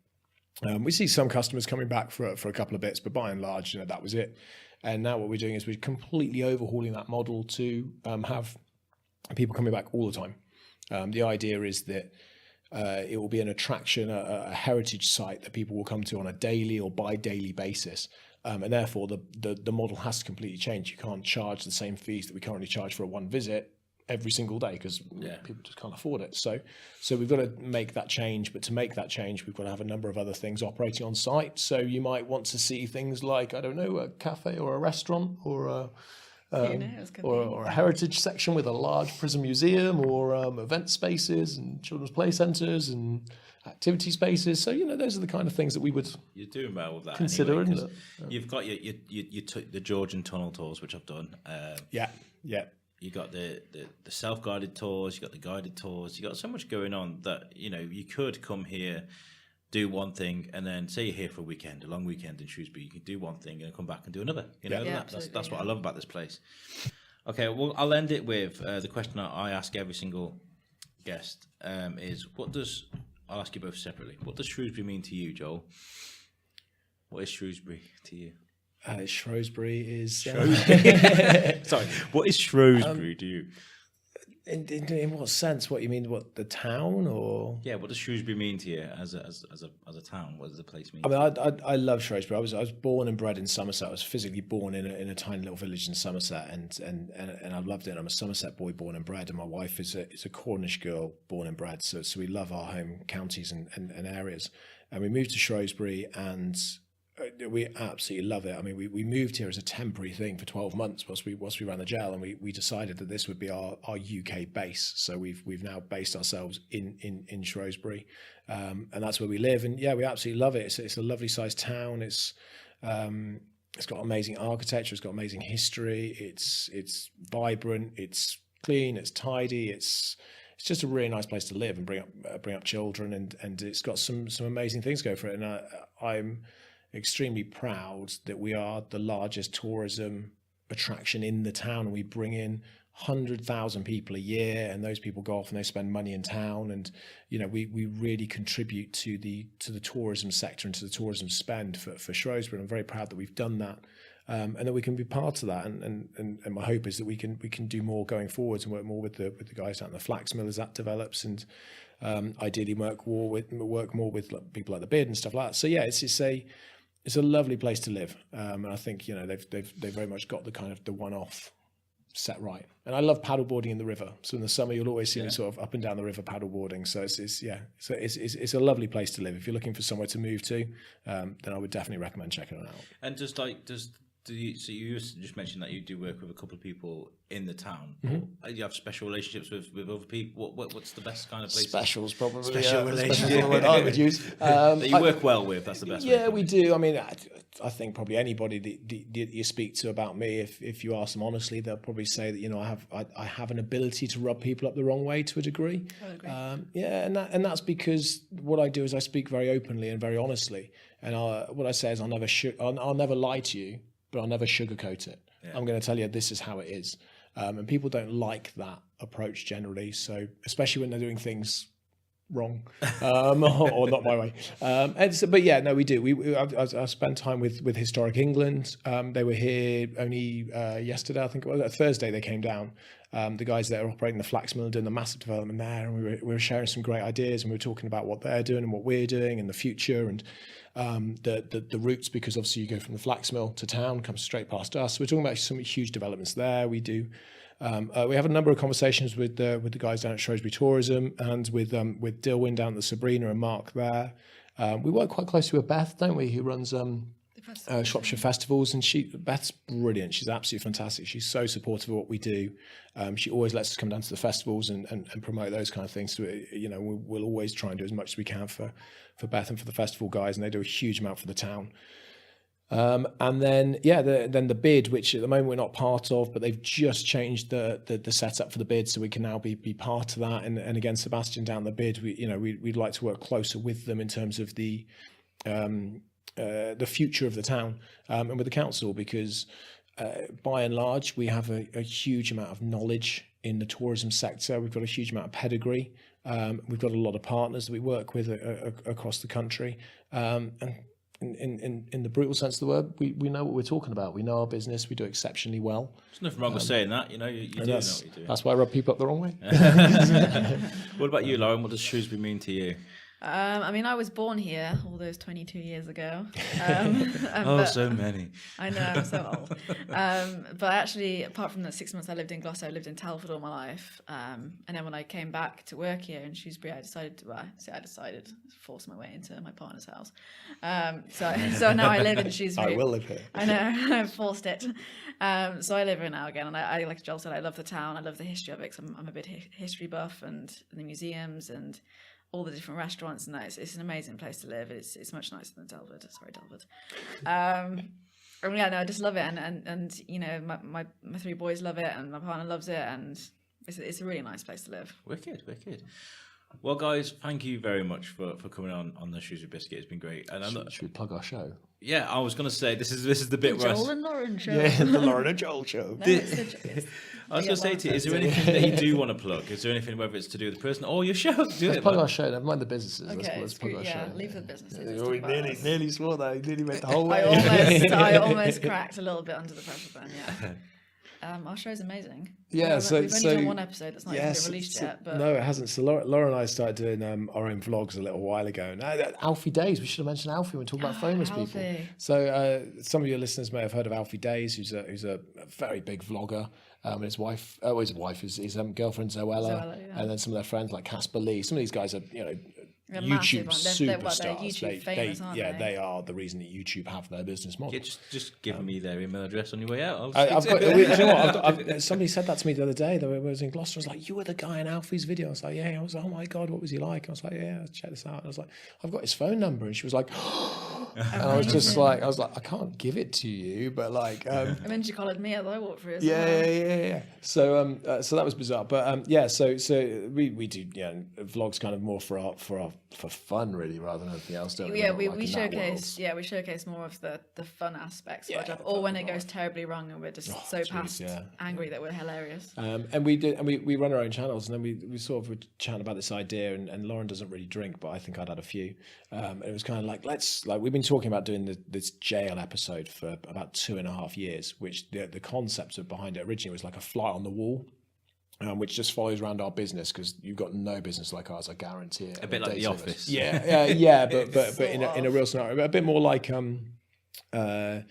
We see some customers coming back for a couple of bits, but by and large, that was it. And now what we're doing is we're completely overhauling that model to have people coming back all the time. The idea is that it will be an attraction, a heritage site that people will come to on a daily or bi-daily basis. And therefore, the model has to completely change. You can't charge the same fees that we currently charge for a one visit every single day, because people just can't afford it. So we've got to make that change. But to make that change, we've got to have a number of other things operating on site. So you might want to see things like, I don't know, a cafe or a restaurant, or a heritage section with a large prison museum, or event spaces and children's play centres and activity spaces. So those are the kind of things that we would. You're doing well with that. Consider, anyway, you've got you took the Georgian tunnel tours, which I've done. Yeah. You got the self-guided tours. You got the guided tours. You got so much going on that you could come here, do one thing, and then say you're here for a long weekend in Shrewsbury. You can do one thing and come back and do another. That's what I love about this place. Okay, well, I'll end it with the question I ask every single guest is, I'll ask you both separately. What does Shrewsbury mean to you, Joel? What is Shrewsbury to you? Shrewsbury is... Sorry, what is Shrewsbury to you? In what sense? What you mean? What, the town, or? Yeah, what does Shrewsbury mean to you as a town? What does the place mean? I mean, I love Shrewsbury. I was born and bred in Somerset. I was physically born in a tiny little village in Somerset, and I loved it. I'm a Somerset boy, born and bred, and my wife is a Cornish girl, born and bred. So we love our home counties and areas. And we moved to Shrewsbury, and we absolutely love it. I mean, we moved here as a temporary thing for 12 months whilst we ran the jail, and we decided that this would be our UK base. So we've now based ourselves in Shrewsbury, and that's where we live. And we absolutely love it. It's a lovely sized town. It's got amazing architecture. It's got amazing history. It's vibrant. It's clean. It's tidy. It's just a really nice place to live and bring up children, and it's got some amazing things go for it. And I'm extremely proud that we are the largest tourism attraction in the town, and we bring in 100,000 people a year, and those people go off and they spend money in town, and we really contribute to the tourism sector and to the tourism spend for Shrewsbury. I'm very proud that we've done that, and that we can be part of that, and my hope is that we can do more going forwards and work more with the guys out in the flax mill as that develops, and ideally work more with people like the Bid and stuff like that. So it's a lovely place to live, and I think they've very much got the kind of the one-off set right. And I love paddleboarding in the river. So in the summer, you'll always see me sort of up and down the river paddleboarding. So it's a lovely place to live. If you're looking for somewhere to move to, then I would definitely recommend checking it out. And so you just mentioned that you do work with a couple of people in the town. Mm-hmm. Do you have special relationships with other people? What's the best kind of place? Specials, probably. Special relationships. I would use. That you work well with. That's the best. Yeah, we do. I mean, I think probably anybody that you speak to about me, if you ask them honestly, they'll probably say that I have an ability to rub people up the wrong way to a degree. I agree. And that's because what I do is I speak very openly and very honestly. And what I say is I'll never lie to you, but I'll never sugarcoat it. Yeah. I'm going to tell you this is how it is. And people don't like that approach generally. So especially when they're doing things wrong, or not my way. But yeah, no, we do. I spent time with Historic England. They were here only yesterday, I think it was. Thursday they came down. The guys that are operating the flax mill and doing the massive development there, and we were sharing some great ideas, and we were talking about what they're doing and what we're doing in the future, and the routes, because obviously you go from the flax mill to town, comes straight past us. So we're talking about some huge developments there. We do. We have a number of conversations with the guys down at Shrewsbury Tourism and with Dilwyn down at the Sabrina and Mark there. We work quite closely with Beth, don't we, who runs Shropshire Festivals, and Beth's brilliant. She's absolutely fantastic. She's so supportive of what we do. She always lets us come down to the festivals and promote those kind of things. So, we'll always try and do as much as we can for Beth and for the festival guys, and they do a huge amount for the town. And then the bid, which at the moment we're not part of, but they've just changed the setup for the bid, so we can now be part of that. And again, Sebastian down the bid, we'd like to work closer with them in terms of the future of the town and with the council, because by and large we have a huge amount of knowledge in the tourism sector. We've got a huge amount of pedigree. We've got a lot of partners that we work with across the country. And in the brutal sense of the word, we know what we're talking about. We know our business. We do exceptionally well. There's nothing wrong with saying that. You do know what you do. That's why I rub people up the wrong way. What about you, Lauren? What does Shrewsbury mean to you? I was born here all those 22 years ago. So many. I know, I'm so old. But actually, apart from the 6 months I lived in Gloucester, I lived in Telford all my life. And then when I came back to work here in Shrewsbury, I decided to force my way into my partner's house. So now I live in Shrewsbury. I will live here. I know, I forced it. So I live here now again, and I like Joel said, I love the town. I love the history of it, because I'm a bit history buff, and the museums and all the different restaurants, and that. It's an amazing place to live. It's much nicer than Telford. Sorry, Telford. I just love it, and my three boys love it, and my partner loves it, and it's a really nice place to live. Wicked. Well, guys, thank you very much for coming on the Shrewsbury Biscuit. It's been great. And should we plug our show? Yeah, I was going to say this is the bit where Joel and Lauren show. Yeah, the Lauren and Joel show. I was going to say to you, is there anything that you do want to plug? Is there anything, whether it's to do with the person or your show? Let's plug our show. Never mind the businesses. Okay, let's plug our show. Leave the businesses. Nearly swore that. He nearly went the whole way. I almost cracked a little bit under the pressure then. Yeah. Our show's amazing. Yeah, we've only done one episode that's not even been released yet. But no, it hasn't. So Laura and I started doing our own vlogs a little while ago. Alfie Days. We should have mentioned Alfie when we talk about famous people. So some of your listeners may have heard of Alfie Days, who's a very big vlogger. And his wife, his girlfriend Zoella, and then some of their friends like Casper Lee. Some of these guys are, YouTube superstars. They're YouTube famous, aren't they? They are the reason that YouTube have their business model. Yeah, just give me their email address on your way out. Somebody said that to me the other day. I was in Gloucester. I was like, "You were the guy in Alfie's video." I was like, "Yeah." I was like, "Oh my god, what was he like?" I was like, "Yeah, check this out." And I was like, "I've got his phone number," and she was like, and I was just like, I can't give it to you, but like. And then she collared me as I walked through. Yeah. So that was bizarre, but so we do vlogs kind of more for fun really, rather than anything else. We showcase more of the fun aspects of our job, or when it goes terribly wrong and we're just angry that we're hilarious. And we run our own channels, and then we sort of were chatting about this idea, and Lauren doesn't really drink, but I think I'd had a few. It was kind of like we've been talking about doing this jail episode for about 2.5 years, which the concept behind it originally was like a fly on the wall. Which just follows around our business, because you've got no business like ours, I guarantee it. A bit like The Office. Yeah, but in a real scenario, a bit more like there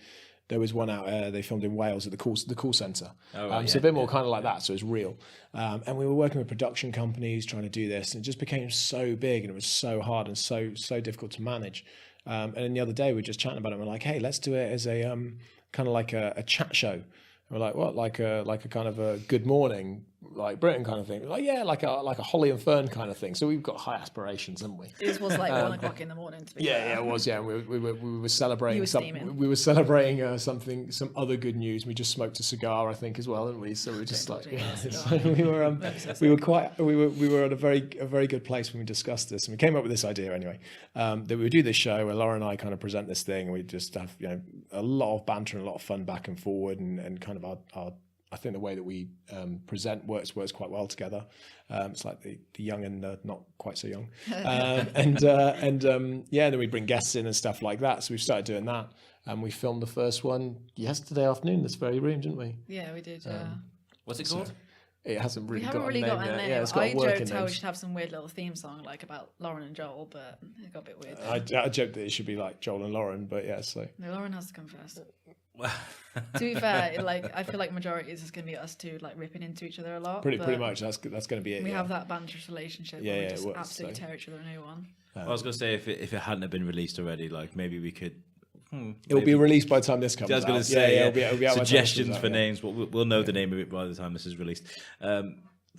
was one out they filmed in Wales at the call centre. So a bit more kind of like that, so it's real. And we were working with production companies trying to do this, and it just became so big, and it was so hard and so difficult to manage. And then the other day we were just chatting about it, and we're like, hey, let's do it as a kind of like a chat show. And we're like, what, like a kind of a Good Morning, like Britain kind of thing. Like, yeah, like a Holly and Fern kind of thing. So we've got high aspirations, haven't we? It was like 1 o'clock in the morning. To be fair. Yeah, it was. Yeah, we were celebrating. We were celebrating some other good news. We just smoked a cigar, I think, as well, didn't we? So we were just so we were at a very good place when we discussed this, and we came up with this idea anyway, that we would do this show where Laura and I kind of present this thing, and we just have a lot of banter and a lot of fun back and forward, and kind of I think the way that we present works quite well together. It's like the young and not quite so young, then we bring guests in and stuff like that. So we've started doing that, and we filmed the first one yesterday afternoon in this very room, didn't we? Yeah, we did. What's it called? It hasn't really We haven't got really a name got a yet. name. Yeah, it's got I a working joked how name. we should have some weird little theme song like about Lauren and Joel, but it got a bit weird. I joked that it should be like Joel and Lauren, but yeah, so. No, Lauren has to come first. To be fair, I feel like majority is just going to be us two like ripping into each other a lot. Pretty much. That's going to be it. We have that banterous relationship. Yeah, where we it just works, absolutely so. tear each other a new one. I was going to say if it hadn't have been released already, like maybe we could. It'll be released by the time this comes out. I was going to say it'll be out by the time this suggestions comes out, for names. We'll know the name of it by the time this is released. That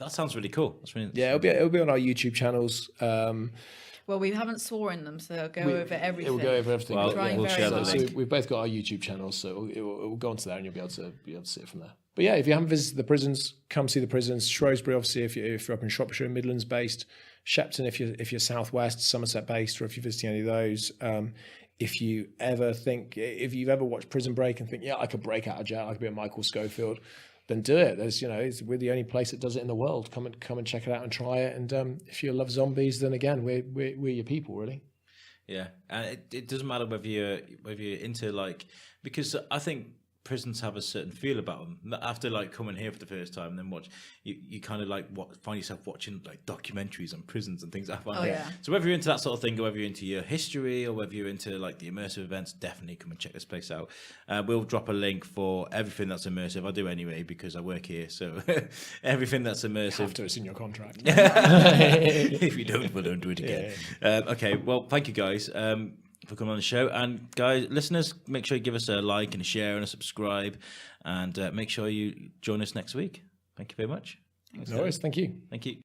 sounds really cool. That's really it'll be on our YouTube channels. Well, we haven't sworn them, so they'll go over everything. It will go over everything. Well, Trying we'll very share the hard. So link. we've both got our YouTube channels, so it will go onto there, and you'll be able to see it from there. But yeah, if you haven't visited the prisons, come see the prisons. Shrewsbury, obviously, if you're up in Shropshire, Midlands based. Shepton, if you're Southwest, Somerset based, or if you're visiting any of those. If you've ever watched Prison Break and think, yeah, I could break out of jail, I could be a Michael Schofield, then do it. We're the only place that does it in the world. Come and check it out and try it. And if you love zombies, then again, we're your people, really. Yeah, and it doesn't matter whether you're into like, because I think prisons have a certain feel about them. After like coming here for the first time and then watch, you kind of like find yourself watching like documentaries on prisons and things like that. Oh, yeah. So whether you're into that sort of thing, or whether you're into your history, or whether you're into like the immersive events, definitely come and check this place out. We'll drop a link for everything that's immersive. I do anyway because I work here, so everything that's immersive. After it's in your contract. If you don't, we'll don't do it again. Okay, well, thank you guys for coming on the show. And guys, listeners, make sure you give us a like and a share and a subscribe, and make sure you join us next week. Thank you very much. No worries. Thank you. Thank you.